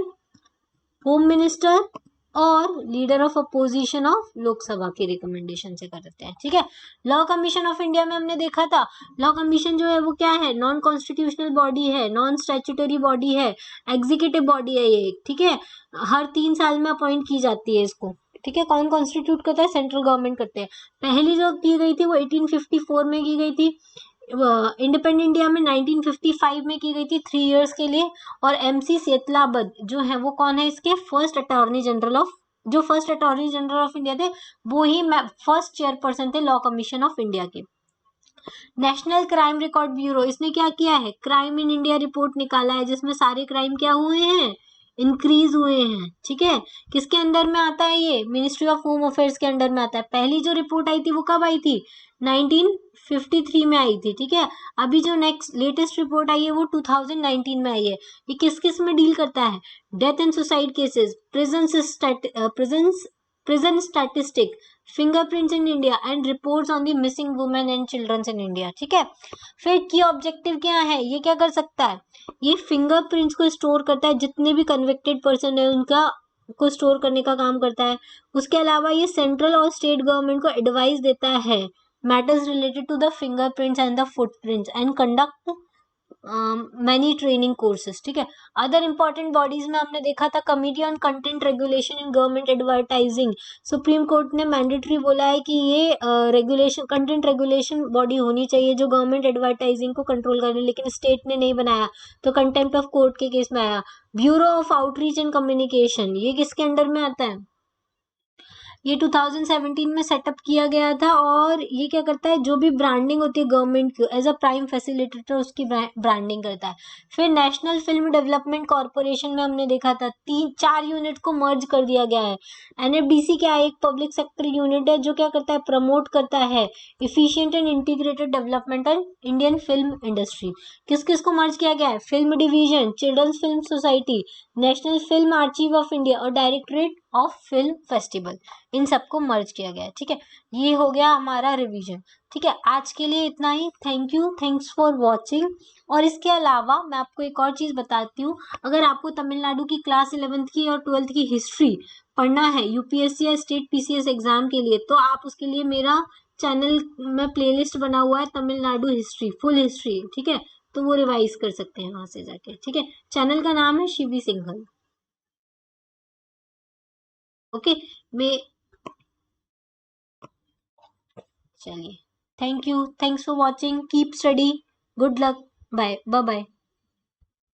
होम मिनिस्टर और leader of opposition of Lok Sabha की रिकमेंडेशन से करते हैं, ठीक है। लॉ कमीशन ऑफ इंडिया में हमने देखा था, लॉ कमीशन जो है वो क्या है, नॉन कॉन्स्टिट्यूशनल बॉडी है, नॉन स्टैट्यूटरी बॉडी है, एग्जीक्यूटिव बॉडी है ये, ठीक है। हर 3 साल में अपॉइंट की जाती है इसको, ठीक है। कौन कॉन्स्टिट्यूट करता है, सेंट्रल गवर्नमेंट करते हैं। पहली जो की गई थी वो 1854 में की गई थी, इंडिपेंडेंट इंडिया में 1955 में की गई थी 3 इयर्स के लिए। और एमसी सेतलाबद जो है वो कौन है, इसके फर्स्ट अटॉर्नी जनरल ऑफ, जो first attorney general of India थे वो ही फर्स्ट चेयरपर्सन थे लॉ कमीशन ऑफ इंडिया के। नेशनल क्राइम रिकॉर्ड ब्यूरो, इसने क्या किया है, क्राइम इन इंडिया रिपोर्ट निकाला है जिसमें सारे क्राइम क्या हुए हैं, इंक्रीज हुए हैं, ठीक है। किसके अंदर में आता है ये, मिनिस्ट्री ऑफ होम अफेयर्स के अंडर में आता है। पहली जो रिपोर्ट आई थी वो कब आई थी, 1953 में आई थी, ठीक है। अभी जो नेक्स्ट लेटेस्ट रिपोर्ट आई है वो 2019 में आई है। ये किस किस में डील करता है, death and suicide cases, prison statistic, fingerprints in India and reports on the missing women and childrens in India, ठीक है। फिर की ऑब्जेक्टिव क्या है, ये क्या कर सकता है, ये फिंगरप्रिंट्स को स्टोर करता है, जितने भी कन्विक्टेड पर्सन है उनका को स्टोर करने का काम करता है। उसके अलावा ये सेंट्रल और स्टेट गवर्नमेंट को एडवाइस देता है matters related to the fingerprints and the footprints and conduct many training courses, ठीक है। अदर इंपॉर्टेंट बॉडीज में हमने देखा था committee on content regulation in government advertising. Supreme court ने मैंडेटरी बोला है कि ये रेगुलेशन कंटेंट रेगुलेशन बॉडी होनी चाहिए जो गवर्नमेंट एडवर्टाइजिंग को कंट्रोल करे, लेकिन स्टेट ने नहीं बनाया तो कंटेम्प्ट ऑफ कोर्ट के केस में आया। Bureau of outreach and communication, ये किसके अंडर में आता है, ये 2017 में सेटअप किया गया था। और ये क्या करता है, जो भी ब्रांडिंग होती है गवर्नमेंट की एज अ प्राइम फैसिलिटेटर उसकी ब्रांडिंग करता है। फिर नेशनल फिल्म डेवलपमेंट कॉर्पोरेशन में हमने देखा था 3-4 यूनिट को मर्ज कर दिया गया है। एनएफडीसी क्या है, एक पब्लिक सेक्टर यूनिट है जो क्या करता है, प्रमोट करता है efficient and integrated development and Indian film industry. किस किस को मर्ज किया गया है, film division, children's film society, national film archive of India और डायरेक्टरेट ऑफ फिल्म फेस्टिवल, इन सबको मर्ज किया गया है, ठीक है। ये हो गया हमारा रिवीजन, ठीक है। आज के लिए इतना ही, thank you, thanks for watching. और इसके अलावा मैं आपको एक और चीज बताती हूँ, अगर आपको तमिलनाडु की क्लास 11th की और 12th की हिस्ट्री पढ़ना है यूपीएससी या स्टेट पीसीएस एग्जाम के लिए, तो आप उसके लिए मेरा चैनल में प्लेलिस्ट बना हुआ है तमिलनाडु हिस्ट्री, फुल हिस्ट्री, ठीक है। तो वो रिवाइज कर सकते हैं वहां से जाके, ठीक है। चैनल का नाम है शिवी सिंघल, ओके। मैं चलिए, thank you, thanks for watching, keep study, good luck, bye bye bye.